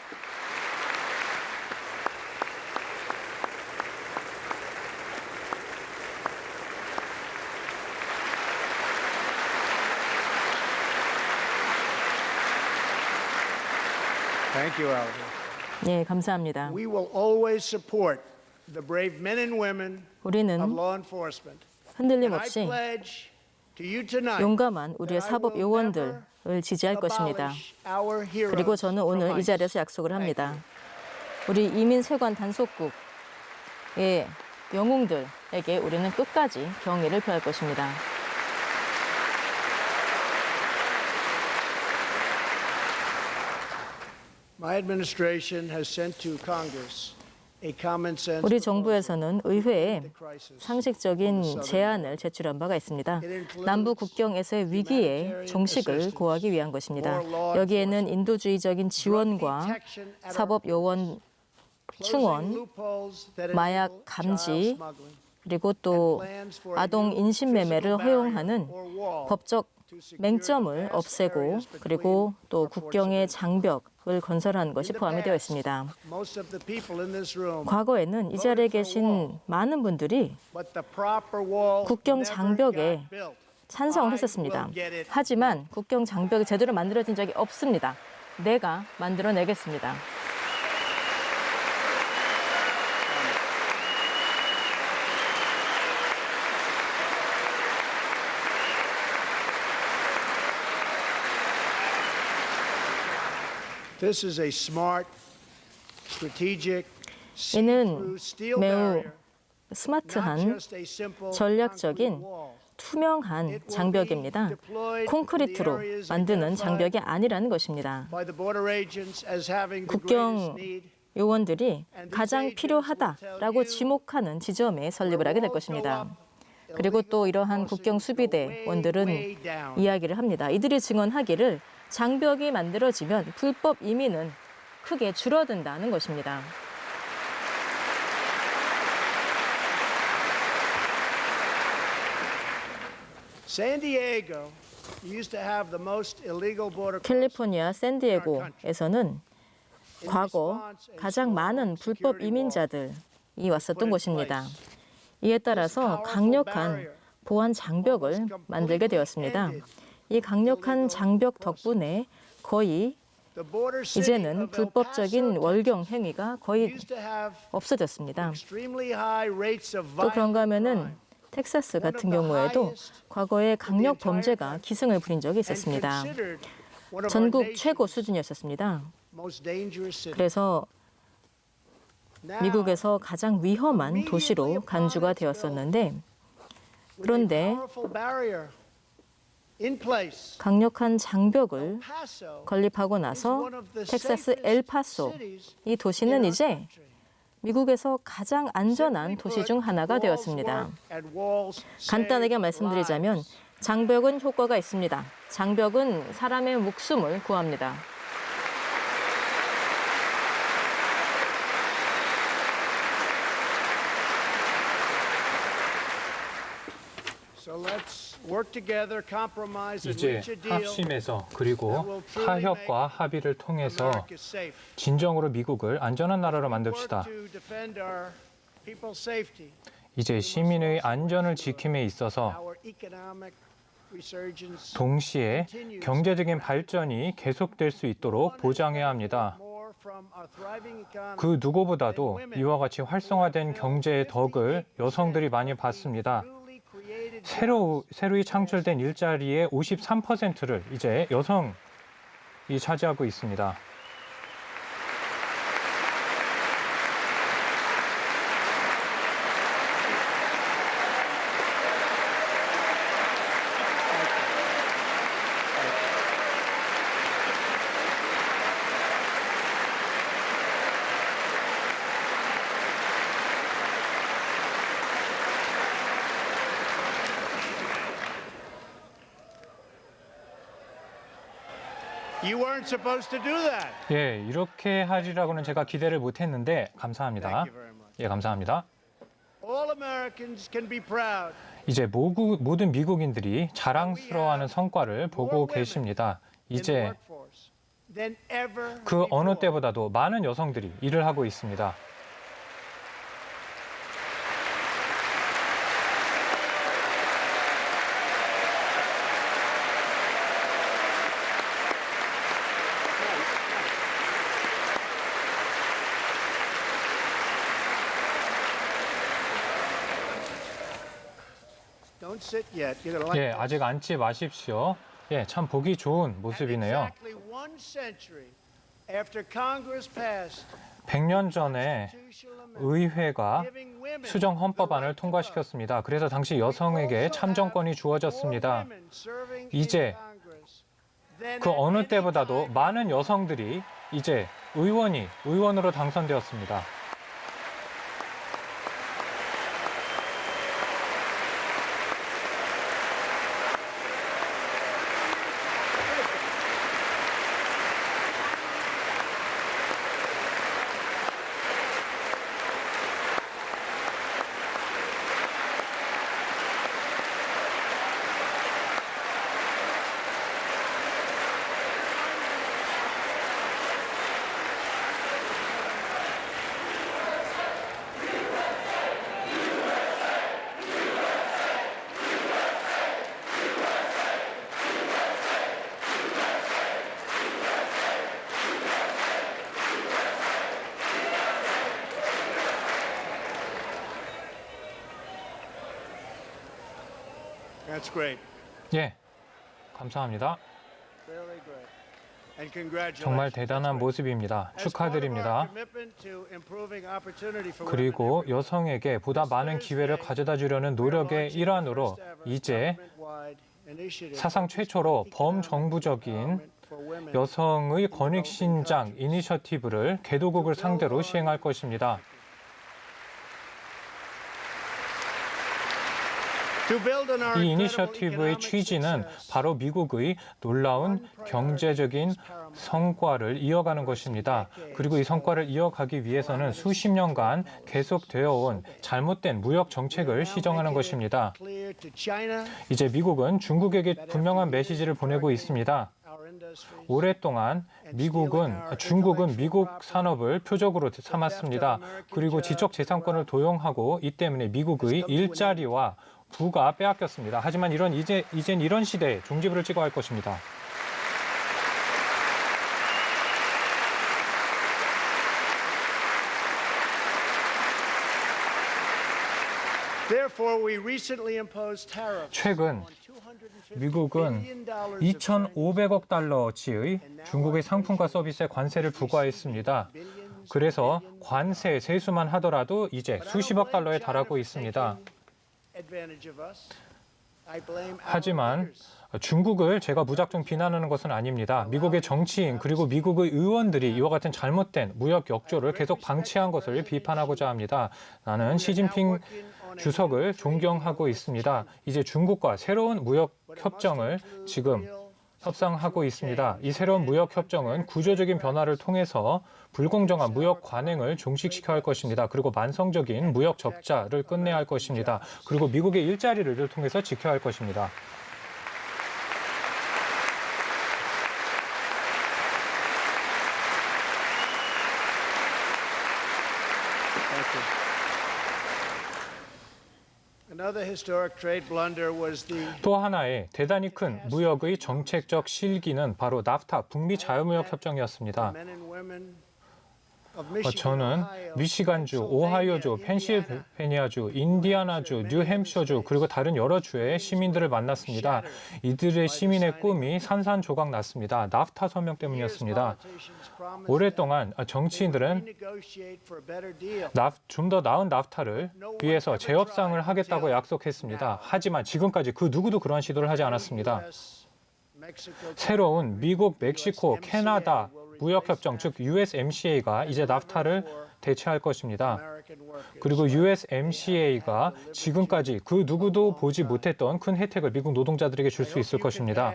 Thank you, Alvin. 예, 감사합니다. We will always support the brave men and women of 우리는 law enforcement. 흔들림 And I 없이 pledge to you tonight 용감한 우리의 that I 사법 will 요원들을 지지할 never 것입니다. abolish our heroes 그리고 저는 from 오늘 이 ICE. 자리에서 약속을 합니다. 우리 이민세관 단속국의 영웅들에게 우리는 끝까지 경의를 표할 것입니다. My administration has sent to Congress a common sense 우리 proposal 정부에서는 의회에 to crisis. 상식적인 제안을 제출한 바가 있습니다. 남부 국경에서의 위기에 종식을 고하기 위한 것입니다. 여기에는 인도주의적인 지원과 사법 요원 충원, 마약 감지, 그리고 또 아동 인신매매를 허용하는 법적 맹점을 없애고 그리고 또 국경의 장벽을 건설하는 것이 포함이 되어 있습니다. Most of the people in this room, 과거에는 이 자리에 계신 많은 분들이 but the proper wall 국경 never 장벽에 got built. 찬성을 했었습니다. 하지만 국경 장벽이 제대로 만들어진 적이 없습니다. 내가 만들어내겠습니다. This is a smart, strategic, 이는 see-through steel 매우 barrier, not 스마트한 just a simple 전략적인 concrete wall. 투명한 장벽입니다. 콘크리트로 만드는 장벽이 아니라는 것입니다. By the border agents as having the 국경 greatest need. 요원들이 가장 필요하다라고 지목하는 지점에 설립을 하게 될 것입니다. 그리고 또 이러한 국경 수비대원들은 이야기를 합니다. 이들이 증언하기를 장벽이 만들어지면 불법 이민은 크게 줄어든다는 것입니다. San Diego used to have the most illegal border 캘리포니아 샌디에고에서는 과거 가장 많은 불법 이민자들이 왔었던 곳입니다. 이에 따라서 강력한 보안 장벽을 만들게 되었습니다. 이 강력한 장벽 덕분에 거의 이제는 불법적인 월경 행위가 거의 없어졌습니다. 또 그런가 하면은 텍사스 같은 경우에도 과거에 강력 범죄가 기승을 부린 적이 있었습니다. 전국 최고 수준이었습니다. 그래서 미국에서 가장 위험한 도시로 간주가 되었었는데 그런데 강력한 장벽을 건립하고 나서 텍사스 엘파소 이 도시는 이제 미국에서 가장 안전한 도시 중 하나가 되었습니다. 간단하게 말씀드리자면 장벽은 효과가 있습니다. 장벽은 사람의 목숨을 구합니다. 이제 합심해서 그리고 타협과 합의를 통해서 진정으로 미국을 안전한 나라로 만듭시다. 이제 시민의 안전을 지킴에 있어서 동시에 경제적인 발전이 계속될 수 있도록 보장해야 합니다. 그 누구보다도 이와 같이 활성화된 경제의 덕을 여성들이 많이 받습니다. 새로이 창출된 일자리의 53%를 이제 여성이 차지하고 있습니다. You weren't supposed to do that. 예, 이렇게 하리라고는 제가 기대를 못했는데 감사합니다. Thank you very much. 예, 감사합니다. All Americans can be proud. 이제 모든 미국인들이 자랑스러워하는 성과를 보고 계십니다. 이제 그 어느 때보다도 많은 여성들이 일을 하고 있습니다. Don't sit yet. You're gonna like 예, 아직 앉지 마십시오. 예, 참 보기 좋은 모습이네요. Exactly one century after Congress passed 100년 전에 constitutional amendment 의회가 giving women 수정 헌법안을 통과시켰습니다. 그래서 당시 여성에게 참정권이 주어졌습니다. more women serving 이제 in Congress than 그 at 어느 any 때보다도 time. 많은 여성들이 이제 의원으로 당선되었습니다. That's great. 예, 감사합니다. Really great. And congratulations. 정말 대단한 모습입니다. As part of our 축하드립니다. commitment to improving opportunity for women 그리고 everywhere, 여성에게 보다 많은 기회를 가져다 주려는 노력의 일환으로 이제 government-wide initiative 사상 최초로 범정부적인 for women 여성의 권익 신장 이니셔티브를 개도국을 상대로 시행할 것입니다. to build on our 이 incredible 이니셔티브의 economic 취지는 success. 바로 미국의 놀라운 경제적인 성과를 이어가는 것입니다. 그리고 이 성과를 이어가기 위해서는 수십 년간 계속되어 온 잘못된 무역 정책을 시정하는 것입니다. Clear to China, 이제 미국은 중국에게 분명한 메시지를 보내고 있습니다. our industries, 오랫동안 중국은 미국 산업을 표적으로 삼았습니다. 그리고 지적재산권을 도용하고 이 때문에 미국의 일자리와 부가 빼앗겼습니다. 하지만 이젠 이런 시대에 종지부를 찍어야 할 것입니다. Therefore, we recently imposed tariffs 최근 on $250 미국은 billion of 2,500억 달러치의 중국의 상품과 서비스에 관세를 부과했습니다. 그래서 관세 세수만 하더라도 이제 수십억 달러에 달하고 있습니다. advantage of us. I blame our 하지만 leaders. 중국을 제가 무작정 비난하는 것은 아닙니다. 미국의 정치인 그리고 미국의 의원들이 이와 같은 잘못된 무역 역조를 계속 방치한 것을 비판하고자 합니다. 나는 시진핑 주석을 존경하고 있습니다. 이제 중국과 새로운 무역 협정을 지금 협상하고 있습니다. 이 새로운 무역 협정은 구조적인 변화를 통해서 불공정한 무역 관행을 종식시켜야 할 것입니다. 그리고 만성적인 무역 적자를 끝내야 할 것입니다. 그리고 미국의 일자리를 통해서 지켜야 할 것입니다. Thank you. Another historic trade blunder was the 또 하나의 대단히 큰 무역의 정책적 실기는 바로 나프타 북미 자유무역 협정이었습니다. men and women of Michigan, 저는 Ohio, 미시간주, 오하이오주, 펜실베니아주, 인디아나주, 뉴햄셔주 그리고 다른 여러 주의 시민들을 만났습니다. 이들의 시민의 꿈이 산산조각 났습니다. 나프타 서명 때문이었습니다. 오랫동안 정치인들은 좀 더 나은 나프타를 위해서 재협상을 하겠다고 약속했습니다. 하지만 지금까지 그 누구도 그러한 시도를 하지 않았습니다. 새로운 미국, 멕시코, 캐나다 무역협정, 즉 USMCA가 이제 나프타를 대체할 것입니다. 그리고 USMCA가 지금까지 그 누구도 보지 못했던 큰 혜택을 미국 노동자들에게 줄 수 있을 것입니다.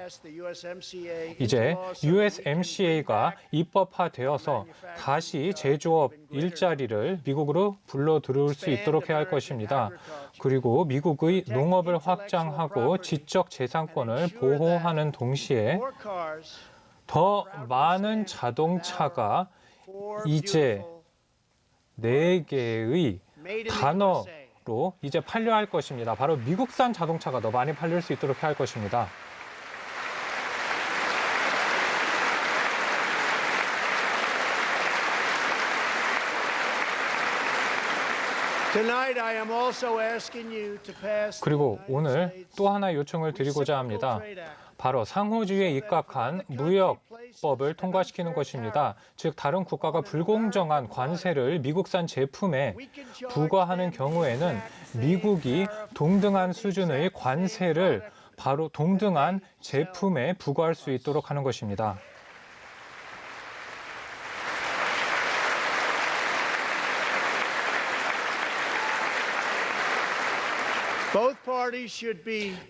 이제 USMCA가 입법화되어서 다시 제조업 일자리를 미국으로 불러 들어올 수 있도록 해야 할 것입니다. 그리고 미국의 농업을 확장하고 지적 재산권을 보호하는 동시에 더 많은 자동차가 이제 4개의 단어로 이제 팔려야 할 것입니다. 바로 미국산 자동차가 더 많이 팔릴 수 있도록 해야 할 것입니다. 그리고 오늘 또 하나 요청을 드리고자 합니다. 바로 상호주의에 입각한 무역법을 통과시키는 것입니다. 즉 다른 국가가 불공정한 관세를 미국산 제품에 부과하는 경우에는 미국이 동등한 수준의 관세를 바로 동등한 제품에 부과할 수 있도록 하는 것입니다.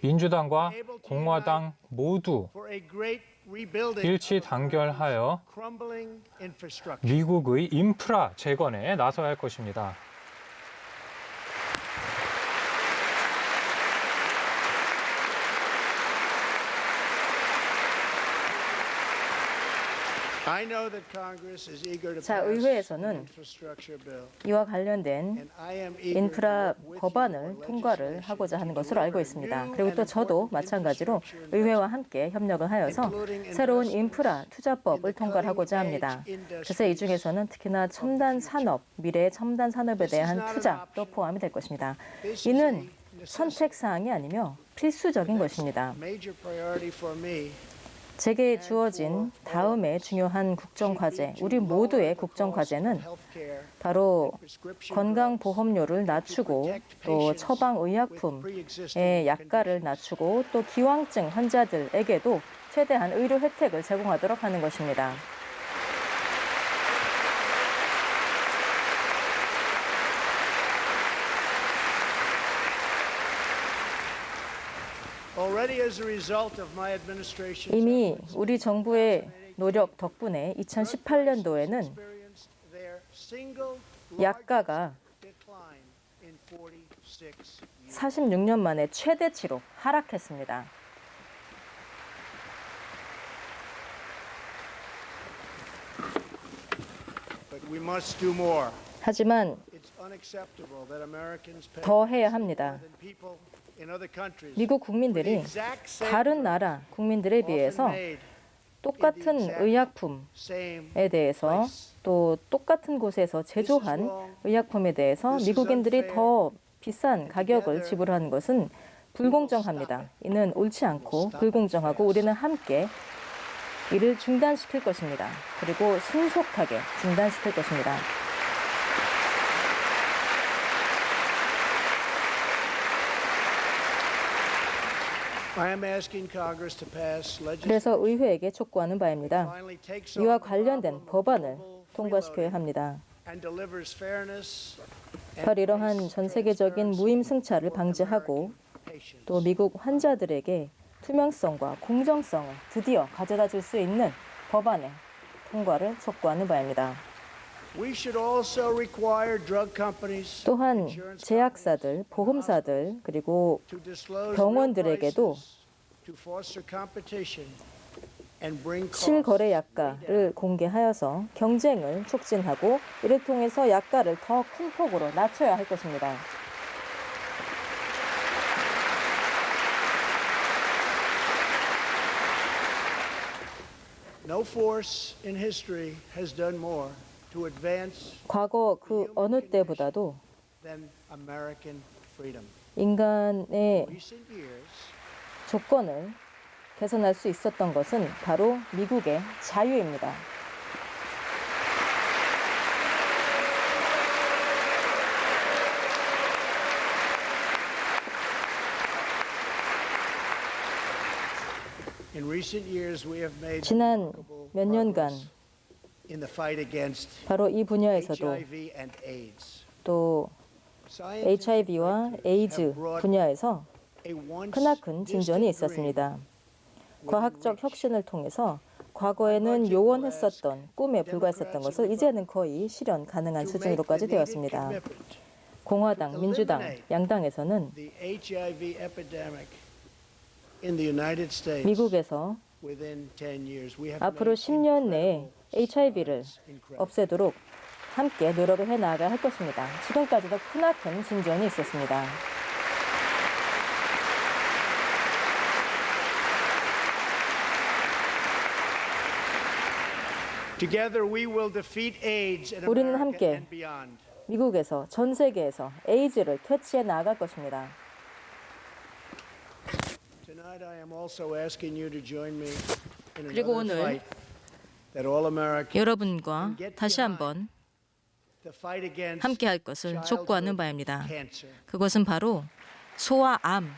민주당과 공화당 모두 일치단결하여 미국의 인프라 재건에 나서야 할 것입니다. 자, 의회에서는 이와 관련된 인프라 법안을 통과를 하고자 하는 것으로 알고 있습니다. 그리고 또 저도 마찬가지로 의회와 함께 협력을 하여서 새로운 인프라 투자법을 통과하고자 합니다. 그래서 이 중에서는 특히나 첨단 산업, 미래의 첨단 산업에 대한 투자도 포함이 될 것입니다. 이는 선택사항이 아니며 필수적인 것입니다. 제게 주어진 다음에 중요한 국정과제, 우리 모두의 국정과제는 바로 건강보험료를 낮추고 또 처방의약품의 약가를 낮추고 또 기왕증 환자들에게도 최대한 의료 혜택을 제공하도록 하는 것입니다. 이미 우리 정부의 노력 덕분에 2018년도에는 약가가 46년 만에 최대치로 하락했습니다. 하지만 더 해야 합니다. 미국 국민들이 다른 나라 국민들에 비해서 똑같은 의약품에 대해서 또 똑같은 곳에서 제조한 의약품에 대해서 미국인들이 더 비싼 가격을 지불하는 것은 불공정합니다. 이는 옳지 않고 불공정하고 우리는 함께 이를 중단시킬 것입니다. 그리고 신속하게 중단시킬 것입니다. 그래서 의회에게 촉구하는 바입니다. 이와 관련된 법안을 통과시켜야 합니다. 바로 이러한 전 세계적인 무임승차를 방지하고 또 미국 환자들에게 투명성과 공정성을 드디어 가져다 줄 수 있는 법안의 통과를 촉구하는 바입니다. 또한 제약사들, 보험사들, 그리고 병원들에게도 실거래 약가를 공개하여서 경쟁을 촉진하고 이를 통해서 약가를 더 큰 폭으로 낮춰야 할 것입니다. 과거 그 어느 때보다도 인간의 조건을 개선할 수 있었던 것은 바로 미국의 자유입니다. 지난 몇 년간 in the fight against 바로 이 분야에서도 HIV and AIDS. 또 HIV와 에이즈 분야에서 크나큰 진전이 있었습니다. 과학적 혁신을 통해서 과거에는 요원했었던 꿈에 불과했었던 것을 이제는 거의 실현 가능한 수준으로까지 되었습니다. 공화당, 민주당, 양당에서는 The HIV epidemic in the United States 미국에서 within 10 years we have 앞으로 made 10년 내에 HIV를 incredible. 없애도록 함께 노력을 해나가야 할 것입니다. 지금까지도 크나큰 진전이 있었습니다. Together we will defeat AIDS in 우리는 America 함께 and beyond. 미국에서 전 세계에서 에이즈를 퇴치해 나아갈 것입니다. Tonight I am also asking you to join me in 그리고 another 오늘 fight that all Americans 여러분과 다시 한번 to fight against 함께 할 것을 촉구하는 바입니다. cancer. 그것은 바로 소아암의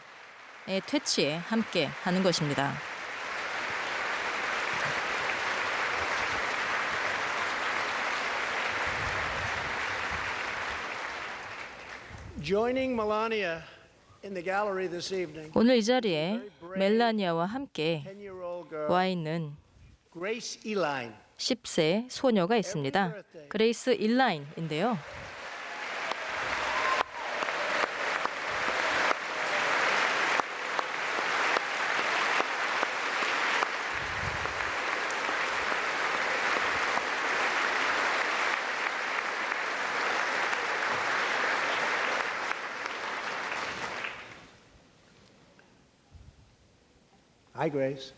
퇴치에 함께 하는 것입니다. Joining Melania in the gallery this evening, 오늘 이 자리에 멜라니아와 함께 10-year-old girl 와 있는 Grace Eline. 10세 소녀가 있습니다. 그레이스 일라인인데요. Hi, Grace.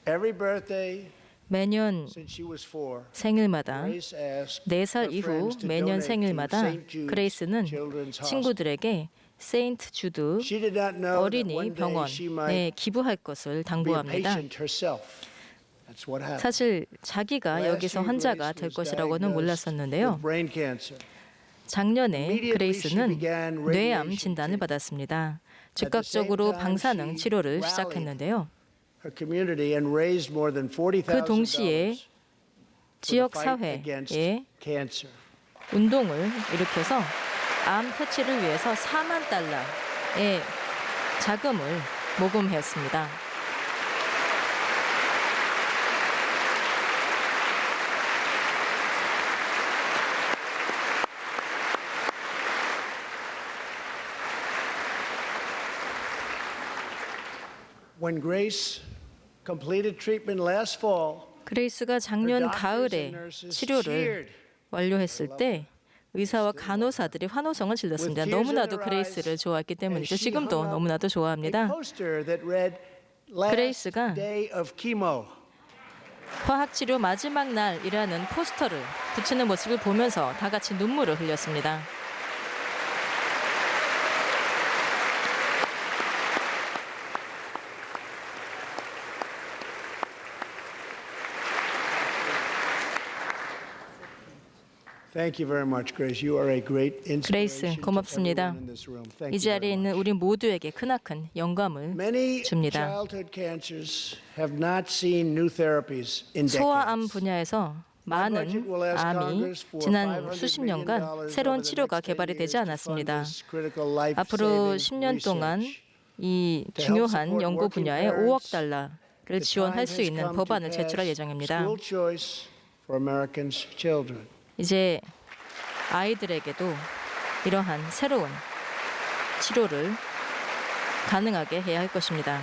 Every birthday 매년 since she was 4, 생일마다 Grace asked 4살 her 이후 friends to 매년 donate to 생일마다 St. Jude's 그레이스는 Children's Hospital. 친구들에게 세인트 주드 She did not know that 어린이 one day she 병원에 might 기부할 것을 be a 당부합니다. patient herself. That's what happened. 사실 자기가 여기서 환자가 될 것이라고는 몰랐었는데요. with brain cancer. 작년에 그레이스는 뇌암 진단을 받았습니다. 즉각적으로 방사능 치료를 시작했는데요. Her community and raised more than $40,000 그 동시에 for the 지역 fight against 사회에 cancer. 운동을 일으켜서 암 퇴치를 위해서 4만 달러의 자금을 모금했습니다. When Grace completed treatment last fall, 그레이스가 her 작년 doctors 가을에 and nurses 치료를 cheered. 완료했을 때 의사와 간호사들이 환호성을 질렀습니다. 너무나도 그레이스를 좋아했기 때문이죠. 지금도 너무나도 A 좋아합니다. poster that read, Last 그레이스가 day of chemo. 화학치료 마지막 날이라는 포스터를 붙이는 모습을 보면서 다 같이 눈물을 흘렸습니다. Thank you very much, Grace. You are a great inspiration 그레이스, 고맙습니다. to everyone in this room. Thank 이 you very 자리에 있는 much. 우리 모두에게 크나큰 영감을 Many 줍니다. childhood cancers have not seen new therapies in 소아암 decades. 분야에서 많은 암이 지난 수십 년간 새로운 치료가 개발이 되지 않았습니다. 앞으로 10년 동안 이 중요한 연구 분야에 5억 달러를 지원할 수 있는 법안을 제출할 예정입니다. 이제 아이들에게도 이러한 새로운 치료를 가능하게 해야 할 것입니다.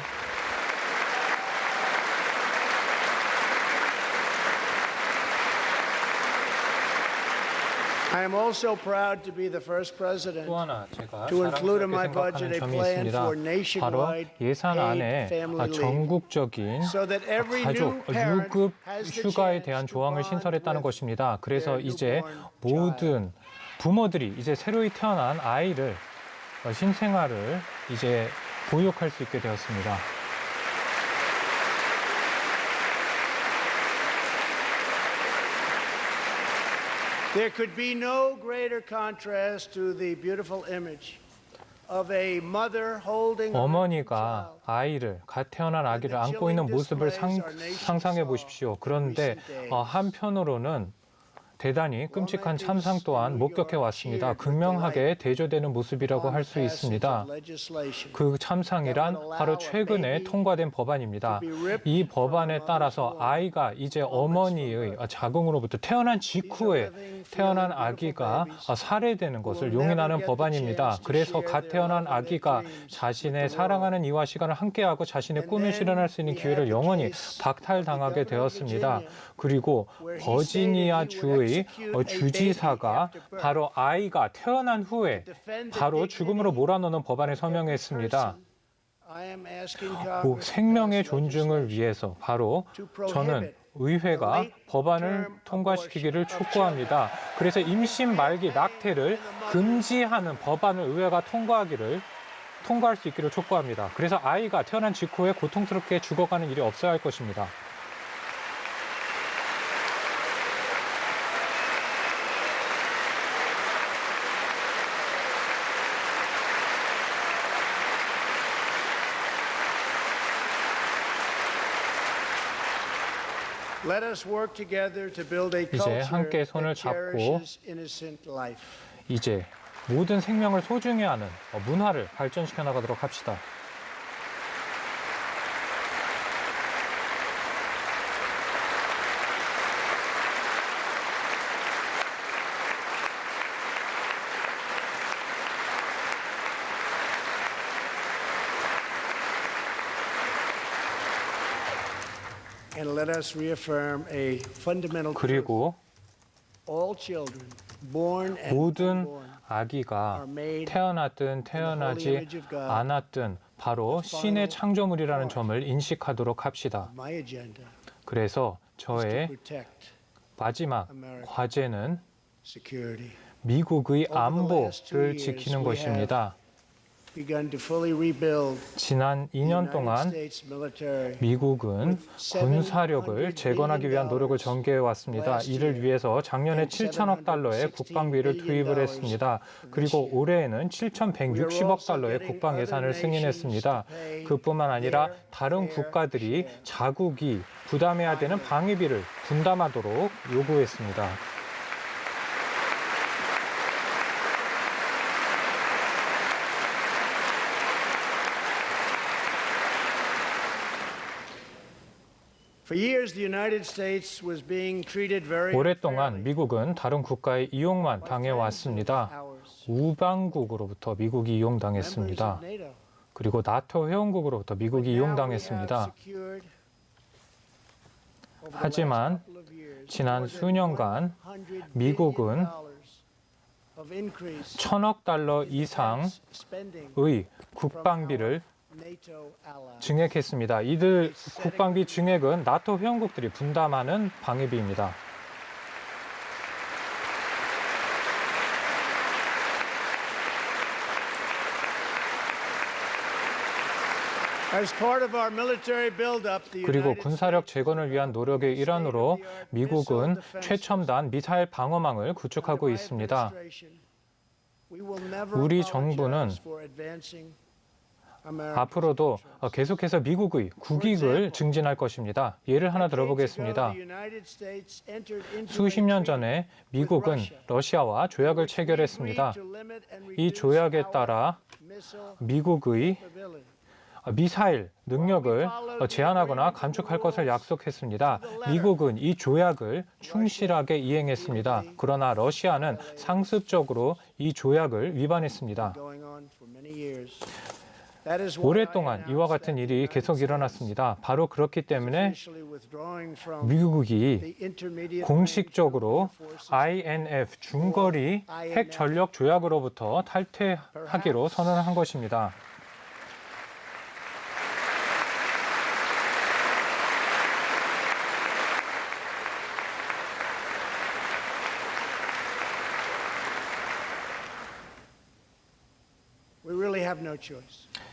I am also proud to be the first president 또 하나 제가 to include in my 자랑스럽게 budget a 생각하는 점이 plan 있습니다. for 바로 nationwide 예산 paid 안에 family leave. 전국적인 So that every new 가족 parent 유급 has the 휴가에 chance 대한 to 조항을 bond 신설했다는 with 것입니다. 그래서 their 이제 newborn 모든 부모들이 이제 새로이 태어난 아이를 신생아를 이제 보육할 수 있게 되었습니다. There could be no greater contrast to the beautiful image 어머니가 아이를, 갓 태어난 아기를 안고 있는 모습을 상상해 보십시오. 그런데 한편으로는 대단히 끔찍한 참상 또한 목격해 왔습니다. 극명하게 대조되는 모습이라고 할 수 있습니다. 그 참상이란 바로 최근에 통과된 법안입니다. 이 법안에 따라서 아이가 이제 어머니의 자궁으로부터 태어난 직후에 태어난 아기가 살해되는 것을 용인하는 법안입니다. 그래서 갓 태어난 아기가 자신의 사랑하는 이와 시간을 함께하고 자신의 꿈을 실현할 수 있는 기회를 영원히 박탈당하게 되었습니다. 그리고 버지니아 주의 주지사가 바로 아이가 태어난 후에 바로 죽음으로 몰아넣는 법안에 서명했습니다. 생명의 존중을 위해서 바로 저는 의회가 법안을 통과시키기를 촉구합니다. 그래서 임신 말기 낙태를 금지하는 법안을 의회가 통과할 수 있기를 촉구합니다. 그래서 아이가 태어난 직후에 고통스럽게 죽어가는 일이 없어야 할 것입니다. 이제 함께 손을 잡고 이제 모든 생명을 소중히 하는 문화를 발전시켜 나가도록 합시다. 그리고 모든 아기가 태어났든 태어나지 않았든 바로 신의 창조물이라는 점을 인식하도록 합시다. 그래서 저의 마지막 과제는 미국의 안보를 지키는 것입니다. 지난 2년 동안 미국은 군사력을 재건하기 위한 노력을 전개해 왔습니다. 이를 위해서 작년에 7천억 달러의 국방비를 투입을 했습니다. 그리고 올해에는 7,160억 달러의 국방 예산을 승인했습니다. 그뿐만 아니라 다른 국가들이 자국이 부담해야 되는 방위비를 분담하도록 요구했습니다. 오랫동안 미국은 다른 국가의 이용만 당해왔습니다. 우방국으로부터 미국이 이용당했습니다. 그리고 나토 회원국으로부터 미국이 이용당했습니다. 하지만 지난 수년간 미국은 1,000억 달러 이상의 국방비를 증액했습니다. 이들 국방비 증액은 나토 회원국들이 분담하는 방위비입니다. 그리고 군사력 재건을 위한 노력의 일환으로 미국은 최첨단 미사일 방어망을 구축하고 있습니다. 우리 정부는 앞으로도 계속해서 미국의 국익을 증진할 것입니다. 예를 하나 들어보겠습니다. 수십 년 전에 미국은 러시아와 조약을 체결했습니다. 이 조약에 따라 미국의 미사일 능력을 제한하거나 감축할 것을 약속했습니다. 미국은 이 조약을 충실하게 이행했습니다. 그러나 러시아는 상습적으로 이 조약을 위반했습니다. 오랫동안 이와 같은 일이 계속 일어났습니다. 바로 그렇기 때문에 미국이 공식적으로 INF 중거리 핵 전력 조약으로부터 탈퇴하기로 선언한 것입니다.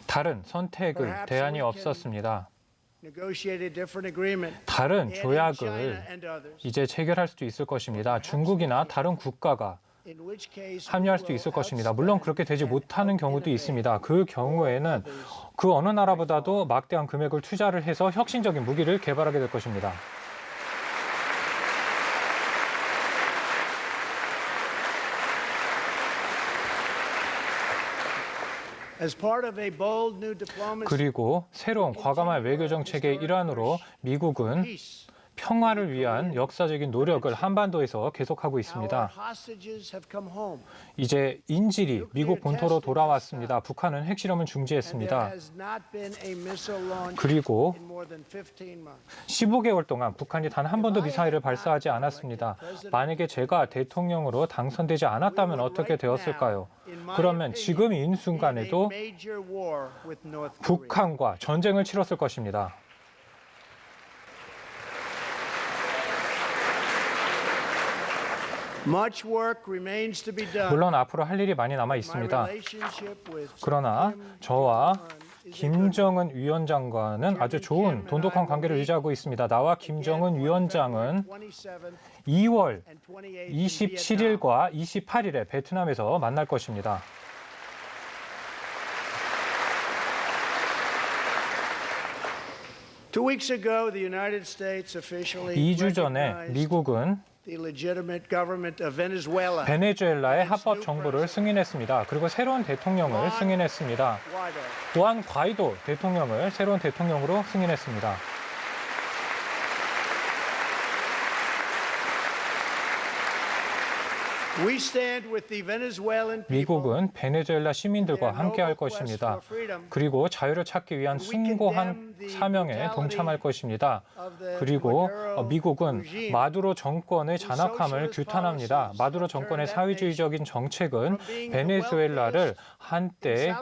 다른 선택의 대안이 없었습니다. 다른 조약을 이제 체결할 수도 있을 것입니다. 중국이나 다른 국가가 합류할 수도 있을 것입니다. 물론 그렇게 되지 못하는 경우도 있습니다. 그 경우에는 그 어느 나라보다도 막대한 금액을 투자를 해서 혁신적인 무기를 개발하게 될 것입니다. 그리고 새로운 과감한 외교 정책의 일환으로 미국은 평화를 위한 역사적인 노력을 한반도에서 계속하고 있습니다. 이제 인질이 미국 본토로 돌아왔습니다. 북한은 핵실험을 중지했습니다. 그리고 15개월 동안 북한이 단 한 번도 미사일을 발사하지 않았습니다. 만약에 제가 대통령으로 당선되지 않았다면 어떻게 되었을까요? 그러면 지금 이 순간에도 북한과 전쟁을 치렀을 것입니다. 물론 앞으로 할 일이 많이 남아 있습니다. 그러나 저와 김정은 위원장과는 아주 좋은 돈독한 관계를 유지하고 있습니다. 나와 김정은 위원장은 2월 27일과 28일에 베트남에서 만날 것입니다. 2주 전에 미국은 베네수엘라의 합법 정부를 승인했습니다. 그리고 새로운 대통령을 승인했습니다. 또한 과이도 대통령을 새로운 대통령으로 승인했습니다. 미국은 베네수엘라 시민들과 함께할 것입니다. 그리고 자유를 찾기 위한 숭고한 사명에 동참할 것입니다. 그리고 미국은 마두로 정권의 잔악함을 규탄합니다. 마두로 정권의 사회주의적인 정책은 베네수엘라를 한때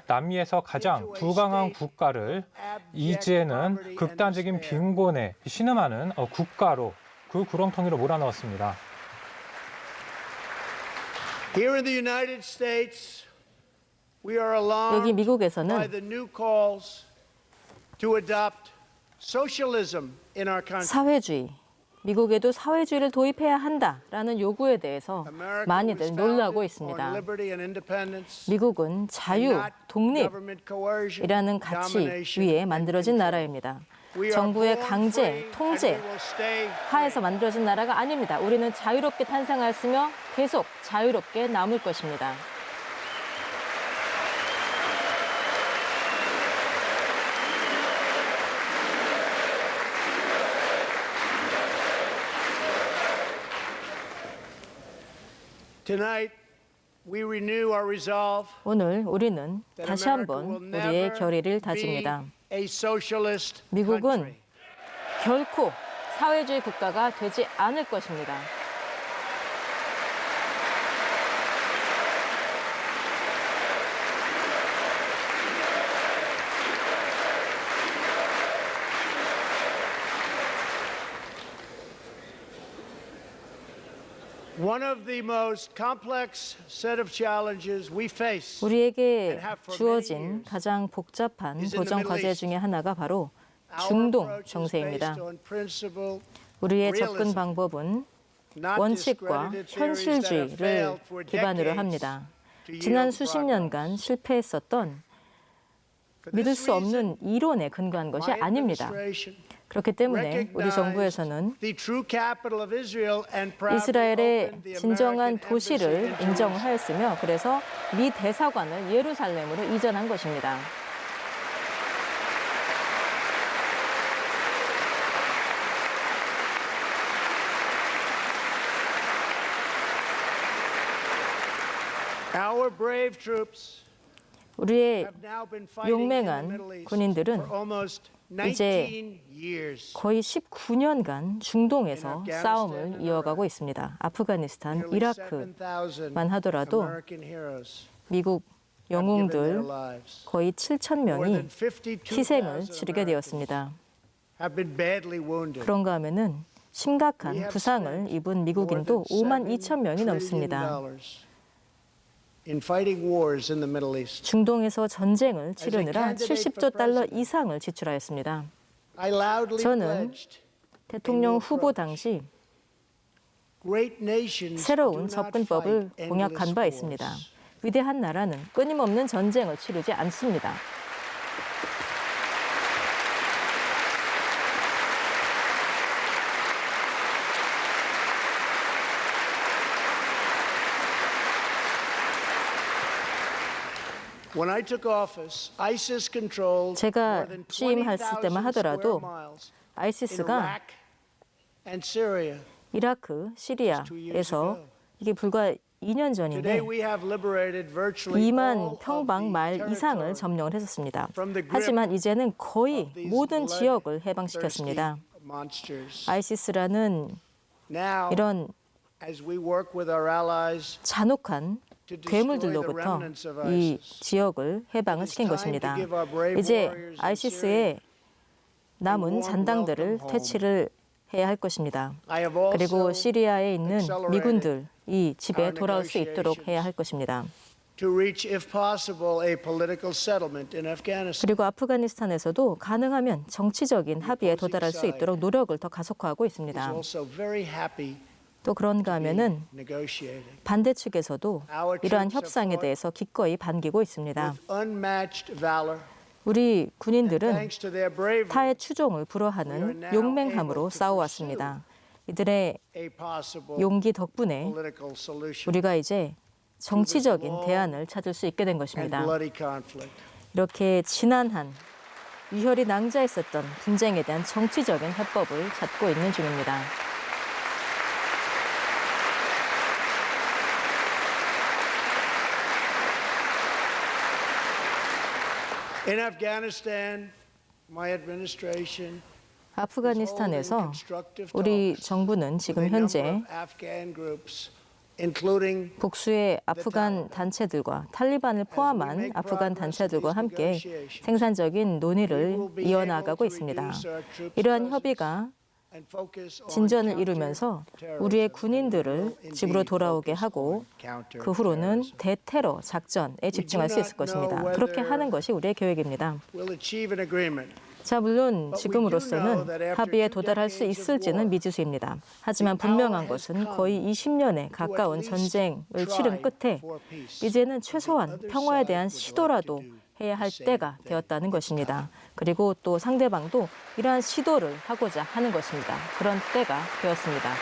남미에서 가장 부강한 국가를 이제는 극단적인 빈곤에 신음하는 국가로 그 구렁텅이로 몰아넣었습니다. 여기 미국에서는 사회주의, 미국에도 사회주의를 도입해야 한다라는 요구에 대해서 많이들 놀라고 있습니다. 미국은 자유, 독립이라는 가치 위에 만들어진 나라입니다. 정부의 강제, 통제 하에서 만들어진 나라가 아닙니다. 우리는 자유롭게 탄생하였으며 계속 자유롭게 남을 것입니다. 오늘 우리는 다시 한번 우리의 결의를 다집니다. 미국은 결코 사회주의 국가가 되지 않을 것입니다. 우리에게 주어진 가장 복잡한 도전 과제 중에 하나가 바로 중동 정세입니다. 우리의 접근 방법은 원칙과 현실주의를 기반으로 합니다. 지난 수십 년간 실패했었던 믿을 수 없는 이론에 근거한 것이 아닙니다. 그렇기 때문에 우리 정부에서는 이스라엘의 진정한 도시를 인정하였으며 그래서 미 대사관을 예루살렘으로 이전한 것입니다. 우리의 용맹한 군인들은 이제 거의 19년간 중동에서 싸움을 이어가고 있습니다. 아프가니스탄, 이라크만 하더라도 미국 영웅들 거의 7천 명이 희생을 치르게 되었습니다. 그런가 하면은 심각한 부상을 입은 미국인도 5만 2천 명이 넘습니다. 중동에서 전쟁을 치르느라 70조 달러 이상을 지출하였습니다. 저는 대통령 후보 당시 새로운 접근법을 공약한 바 있습니다. 위대한 나라는 끊임없는 전쟁을 치르지 않습니다. 제가 취임했을 때만 하더라도 아이시스가 이라크, 시리아에서 이게 불과 2년 전인데 2만 평방마일 이상을 점령을 했었습니다. 하지만 이제는 거의 모든 지역을 해방시켰습니다. 아이시스라는 이런 잔혹한 괴물들로부터 이 지역을 해방을 시킨 것입니다. 이제 아이시스의 남은 잔당들을 퇴치를 해야 할 것입니다. 그리고 시리아에 있는 미군들이 집에 돌아올 수 있도록 해야 할 것입니다. 그리고 아프가니스탄에서도 가능하면 정치적인 합의에 도달할 수 있도록 노력을 더 가속화하고 있습니다. 또 그런가 하면은 반대 측에서도 이러한 협상에 대해서 기꺼이 반기고 있습니다. 우리 군인들은 타의 추종을 불허하는 용맹함으로 싸워왔습니다. 이들의 용기 덕분에 우리가 이제 정치적인 대안을 찾을 수 있게 된 것입니다. 이렇게 지난한 유혈이 낭자했었던 분쟁에 대한 정치적인 해법을 찾고 있는 중입니다. 아프가니스탄에서 우리 정부는 지금 현재 복수의 아프간 단체들과 탈리반을 포함한 아프간 단체들과 함께 생산적인 논의를 이어나가고 있습니다. 이러한 협의가 진전을 이루면서 우리의 군인들을 집으로 돌아오게 하고 그 후로는 대테러 작전에 집중할 수 있을 것입니다. 그렇게 하는 것이 우리의 계획입니다. 자, 물론 지금으로서는 합의에 도달할 수 있을지는 미지수입니다. 하지만 분명한 것은 거의 20년에 가까운 전쟁을 치른 끝에 이제는 최소한 평화에 대한 시도라도 해야 할 때가 되었다는 것입니다. 그리고 또 상대방도 이러한 시도를 하고자 하는 것입니다. 그런 때가 되었습니다.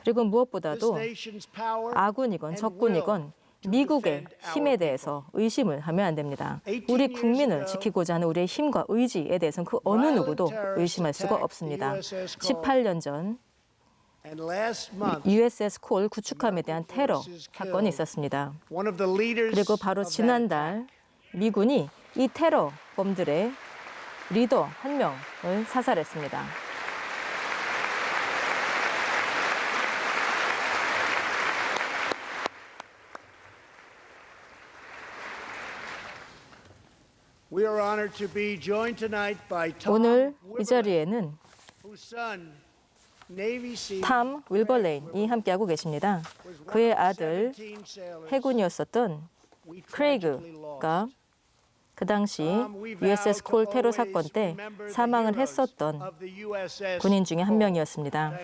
그리고 무엇보다도 아군이건 적군이건 미국의 힘에 대해서 의심을 하면 안 됩니다. 우리 국민을 지키고자 하는 우리의 힘과 의지에 대해서는 그 어느 누구도 의심할 수가 없습니다. 18년 전 USS 콜 구축함에 대한 테러 사건이 있었습니다. 그리고 바로 지난달 미군이 이 테러범들의 리더 한 명을 사살했습니다. 오늘 이 자리에는 탐 윌버레인이 함께하고 계십니다. 그의 아들 해군이었었던 크레이그가 그 당시 USS 콜 테러 사건 때 사망을 했었던 군인 중에 한 명이었습니다.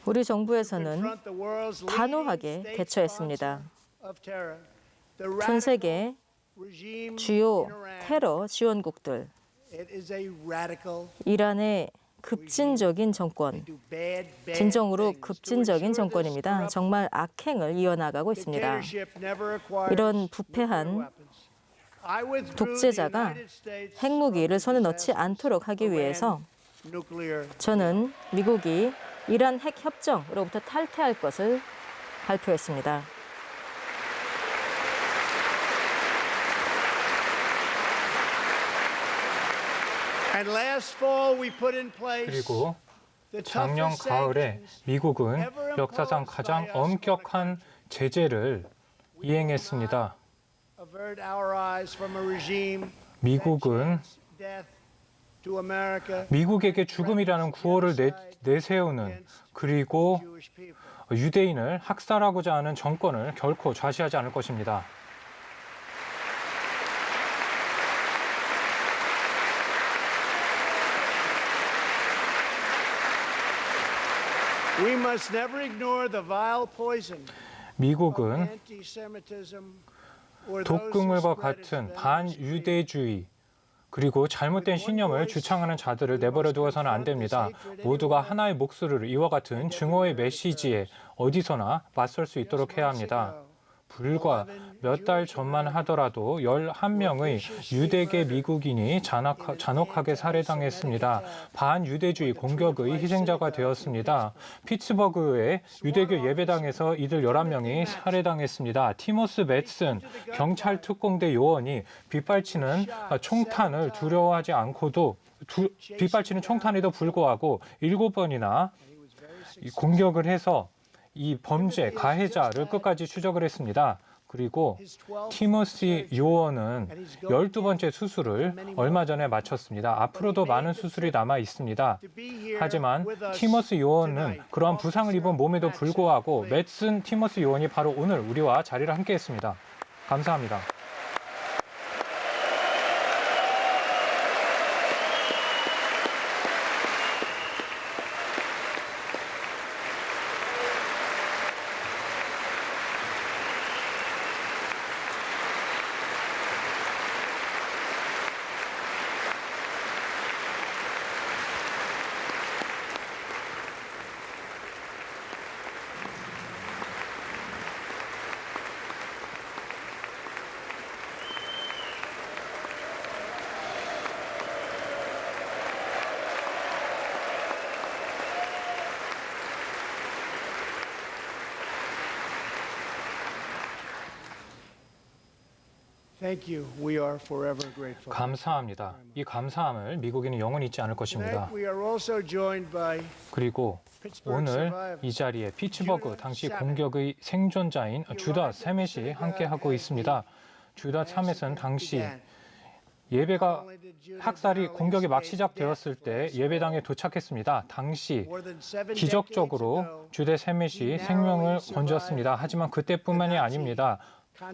우리 정부에서는 단호하게 대처했습니다. 전 세계 주요 테러 지원국들, 이란의 급진적인 정권, 진정으로 급진적인 정권입니다. 정말 악행을 이어나가고 있습니다. 이런 부패한 독재자가 핵무기를 손에 넣지 않도록 하기 위해서 저는 미국이 이란 핵 협정으로부터 탈퇴할 것을 발표했습니다. 그리고 작년 가을에 미국은 역사상 가장 엄격한 제재를 이행했습니다. 미국은 미국에게 죽음이라는 구호를 내세우는 그리고 유대인을 학살하고자 하는 정권을 결코 좌시하지 않을 것입니다. 미국은 독극물과 같은 반유대주의 그리고 잘못된 신념을 주창하는 자들을 내버려 두어서는 안 됩니다. 모두가 하나의 목소리로 이와 같은 증오의 메시지에 어디서나 맞설 수 있도록 해야 합니다. 불과 몇 달 전만 하더라도 11명의 유대계 미국인이 잔혹하게 살해당했습니다. 반유대주의 공격의 희생자가 되었습니다. 피츠버그의 유대교 예배당에서 이들 11명이 살해당했습니다. 티모스 매슨 경찰 특공대 요원이 빗발치는 총탄을 두려워하지 않고도 빗발치는 총탄에도 불구하고 7번이나 공격을 해서 이 범죄 가해자를 끝까지 추적을 했습니다. 그리고 티모시 요원은 12번째 수술을 얼마 전에 마쳤습니다. 앞으로도 많은 수술이 남아 있습니다. 하지만 티모시 요원은 그러한 부상을 입은 몸에도 불구하고 매슨 티모시 요원이 바로 오늘 우리와 자리를 함께했습니다. 감사합니다. 감사합니다. 이 감사함을 미국인은 영원히 잊지 않을 것입니다. 그리고 오늘 이 자리에 피츠버그 당시 공격의 생존자인 주다 세멧이 함께하고 있습니다. 주다 세멧은 당시 예배가 공격이 막 시작되었을 때 예배당에 도착했습니다. 당시 기적적으로 주다 세멧이 생명을 건졌습니다. 하지만 그때뿐만이 아닙니다.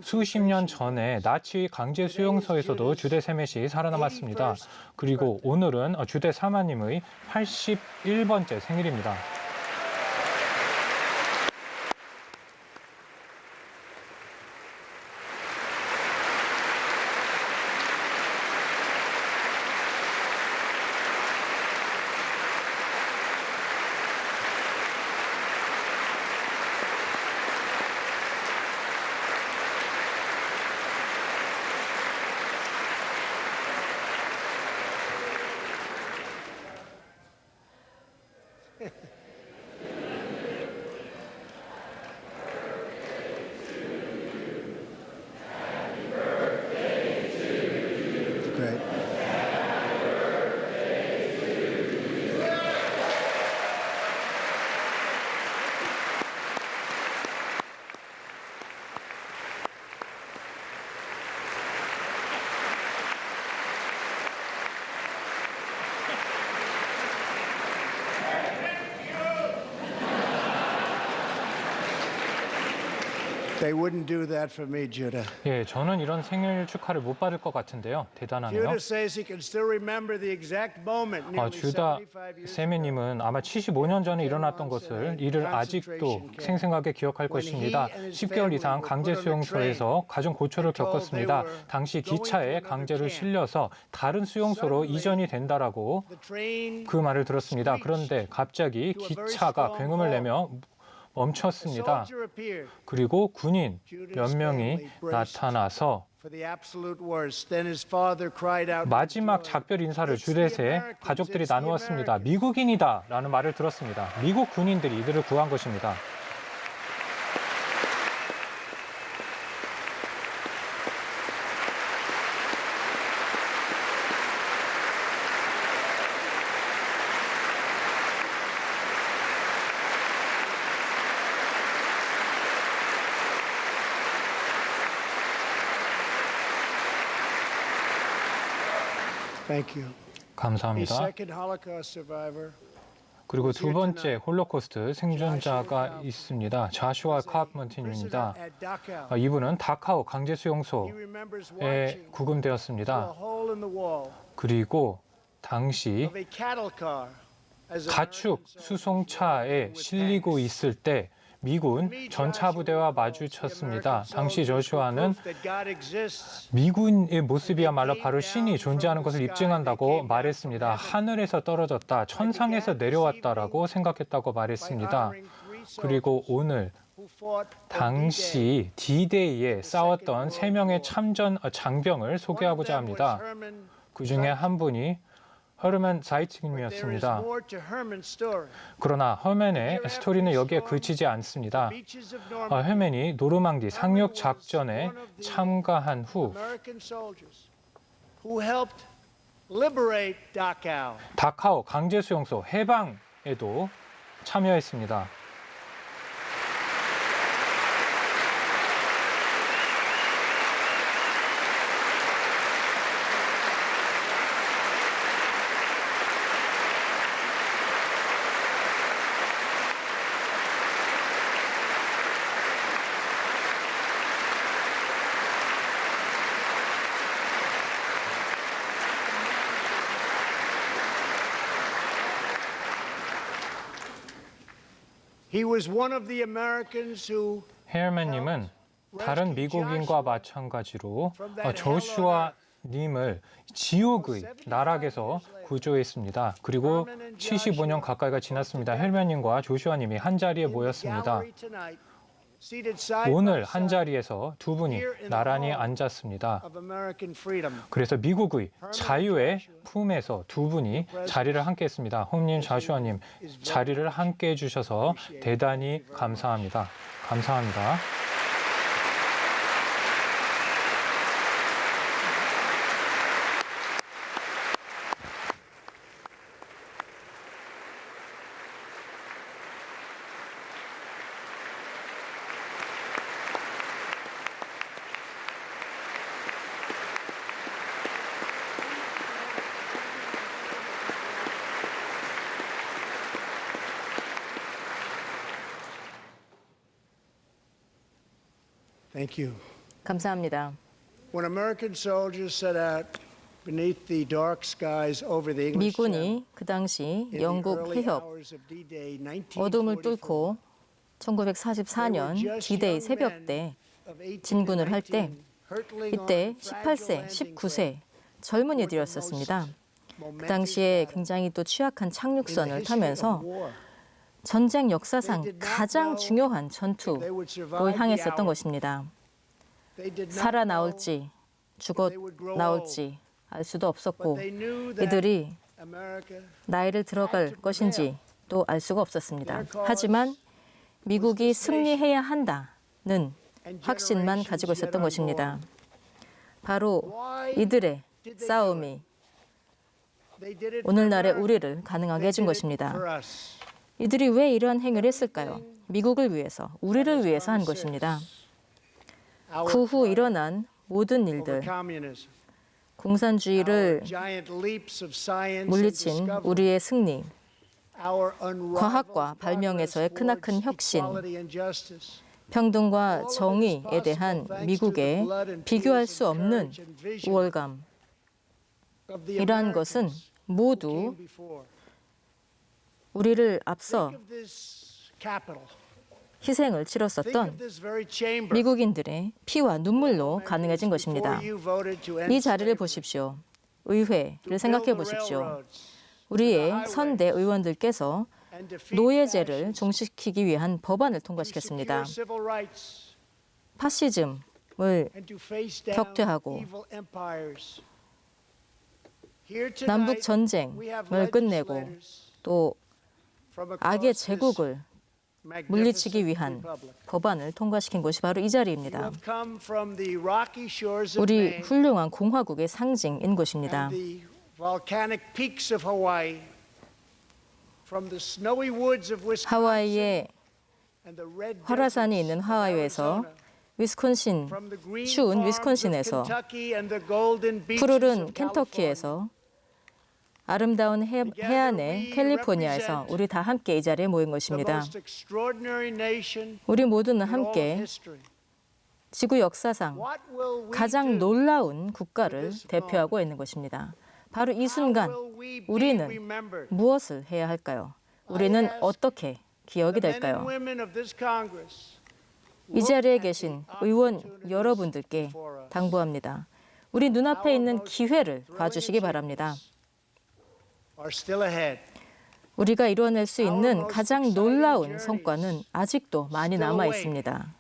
수십 년 전에 나치 강제 수용소에서도 주대 세멧이 살아남았습니다. 그리고 오늘은 주대 사마님의 81번째 생일입니다. They wouldn't do that for me, Judah. 예, 저는 이런 생일 축하를 못 받을 것 같은데요. 대단하네요. Judah says he can still remember the exact moment. 주다 세미님은 아마 75년 전에 일어났던 것을 이를 아직도 생생하게 기억할 것입니다. 10개월 이상 강제 수용소에서 가중 고초를 겪었습니다. 당시 기차에 강제로 실려서 다른 수용소로 이전이 된다라고 그 말을 들었습니다. 그런데 갑자기 기차가 굉음을 내며 멈췄습니다. 그리고 군인 몇 명이 나타나서 마지막 작별 인사를 주댓에 가족들이 나누었습니다. 미국인이다라는 말을 들었습니다. 미국 군인들이 이들을 구한 것입니다. Thank you. A 감사합니다. second Holocaust survivor. 그리고 두 번째 홀로코스트 생존자가 있습니다. 자슈아 카프먼틴입니다. At Dachau. 이분은 다카오 He 강제수용소에 remembers watching through a 구금되었습니다. hole in the wall 그리고 당시 of a cattle car as 가축 American soldiers 수송차에 rode with 실리고 tanks. 있을 때 미군 전차부대와 마주쳤습니다. 당시 저슈아는 미군의 모습이야말로 바로 신이 존재하는 것을 입증한다고 말했습니다. 하늘에서 떨어졌다, 천상에서 내려왔다라고 생각했다고 말했습니다. 그리고 오늘 당시 D-Day에 싸웠던 3명의 장병을 소개하고자 합니다. 그중에 한 분이 허르만 자이츠님이었습니다. 그러나 허맨의 스토리는 여기에 그치지 않습니다. 허맨이 노르망디 상륙 작전에 참가한 후 다카오 강제수용소 해방에도 참여했습니다. He was one of the Americans who 헤어맨님은 다른 미국인과 마찬가지로 조슈아님을 지옥의 나락에서 구조했습니다. 그리고 75년 가까이가 지났습니다. 헤어맨님과 조슈아님이 한자리에 모였습니다. 오늘 한자리에서 두 분이 나란히 앉았습니다. 그래서 미국의 자유의 품에서 두 분이 자리를 함께 했습니다. 홈님, 자슈아님, 자리를 함께 해주셔서 대단히 감사합니다. 감사합니다. Thank you. 감사합니다. When American soldiers set out beneath the dark skies over the English Channel 미군이 그 당시 in the 영국 early 해협 hours of D-Day 어둠을 1944, 뚫고 1944년 D-Day 새벽 때 of 18 진군을 할 and 때 19, 이때 hurtling on fragile 18세, landing 19세 젊은이들이었습니다. 그 당시에 굉장히 또 취약한 착륙선을 타면서 전쟁 역사상 가장 중요한 전투로 향했었던 것입니다. 살아나올지 죽어 나올지 알 수도 없었고 이들이 나이를 들어갈 것인지 또 알 수가 없었습니다. 하지만 미국이 승리해야 한다는 확신만 가지고 있었던 것입니다. 바로 이들의 싸움이 오늘날의 우리를 가능하게 해준 것입니다. 이들이 왜 이러한 행위를 했을까요? 미국을 위해서, 우리를 위해서 한 것입니다. 그 후 일어난 모든 일들, 공산주의를 물리친 우리의 승리, 과학과 발명에서의 크나큰 혁신, 평등과 정의에 대한 미국의 비교할 수 없는 우월감, 이러한 것은 모두 우리를 앞서 희생을 치렀었던 미국인들의 피와 눈물로 가능해진 것입니다. 이 자리를 보십시오. 의회를 생각해 보십시오. 우리의 선대 의원들께서 노예제를 종식시키기 위한 법안을 통과시켰습니다. 파시즘을 격퇴하고 남북 전쟁을 끝내고 또 악의 제국을 물리치기 위한 법안을 통과시킨 곳이 바로 이 자리입니다. 우리 훌륭한 공화국의 상징인 곳입니다. 하와이의 활화산이 있는 하와이에서 추운 위스콘신에서 푸르른 켄터키에서 아름다운 해안의 캘리포니아에서 우리 다 함께 이 자리에 모인 것입니다. 우리 모두는 함께 지구 역사상 가장 놀라운 국가를 대표하고 있는 것입니다. 바로 이 순간 우리는 무엇을 해야 할까요? 우리는 어떻게 기억이 될까요? 이 자리에 계신 의원 여러분들께 당부합니다. 우리 눈앞에 있는 기회를 봐주시기 바랍니다. 우리가 이뤄낼 수 있는 가장 놀라운 성과는 아직도 많이 남아 있습니다.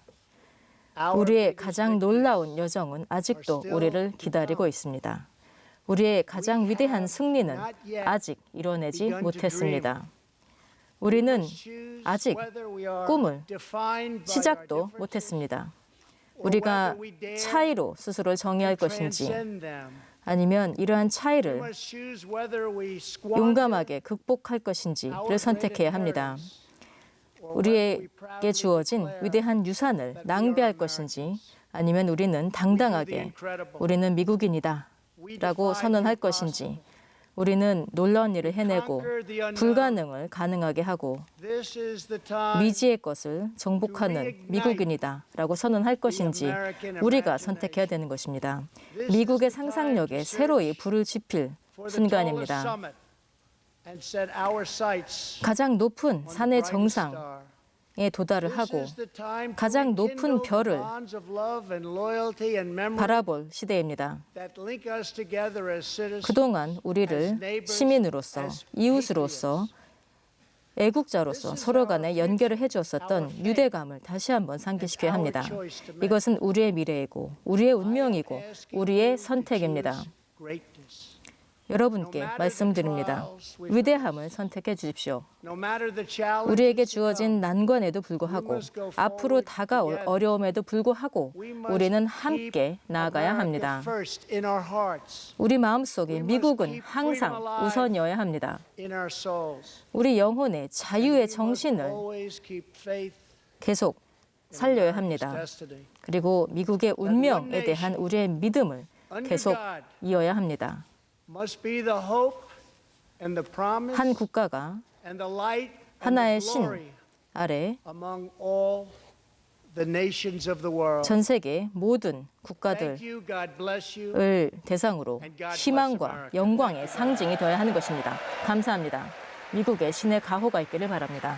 우리의 가장 놀라운 여정은 아직도 우리를 기다리고 있습니다. 우리의 가장 위대한 승리는 아직 이뤄내지 못했습니다. 우리는 아직 꿈을 시작도 못했습니다. 우리가 차이로 스스로를 정의할 것인지 아니면 이러한 차이를 용감하게 극복할 것인지를 선택해야 합니다. 우리에게 주어진 위대한 유산을 낭비할 것인지 아니면 우리는 당당하게 우리는 미국인이다 라고 선언할 것인지 우리는 놀라운 일을 해내고 불가능을 가능하게 하고 미지의 것을 정복하는 미국인이다 라고 선언할 것인지 우리가 선택해야 되는 것입니다. 미국의 상상력에 새로이 불을 지필 순간입니다. 가장 높은 산의 정상에 도달을 하고 가장 높은 별을 바라볼 시대입니다. 그동안 우리를 시민으로서, 이웃으로서, 애국자로서 서로 간에 연결을 해주었었던 유대감을 다시 한번 상기시켜야 합니다. 이것은 우리의 미래이고 우리의 운명이고 우리의 선택입니다. 여러분께 말씀드립니다. 위대함을 선택해 주십시오. 우리에게 주어진 난관에도 불구하고 앞으로 다가올 어려움에도 불구하고 우리는 함께 나아가야 합니다. 우리 마음속에 미국은 항상 우선이어야 합니다. 우리 영혼의 자유의 정신을 계속 살려야 합니다. 그리고 미국의 운명에 대한 우리의 믿음을 계속 이어야 합니다. 한 국가가 하나의 신 아래 전 세계 모든 국가들을 대상으로 희망과 영광의 상징이 되어야 하는 것입니다. 감사합니다. 미국의 신의 가호가 있기를 바랍니다.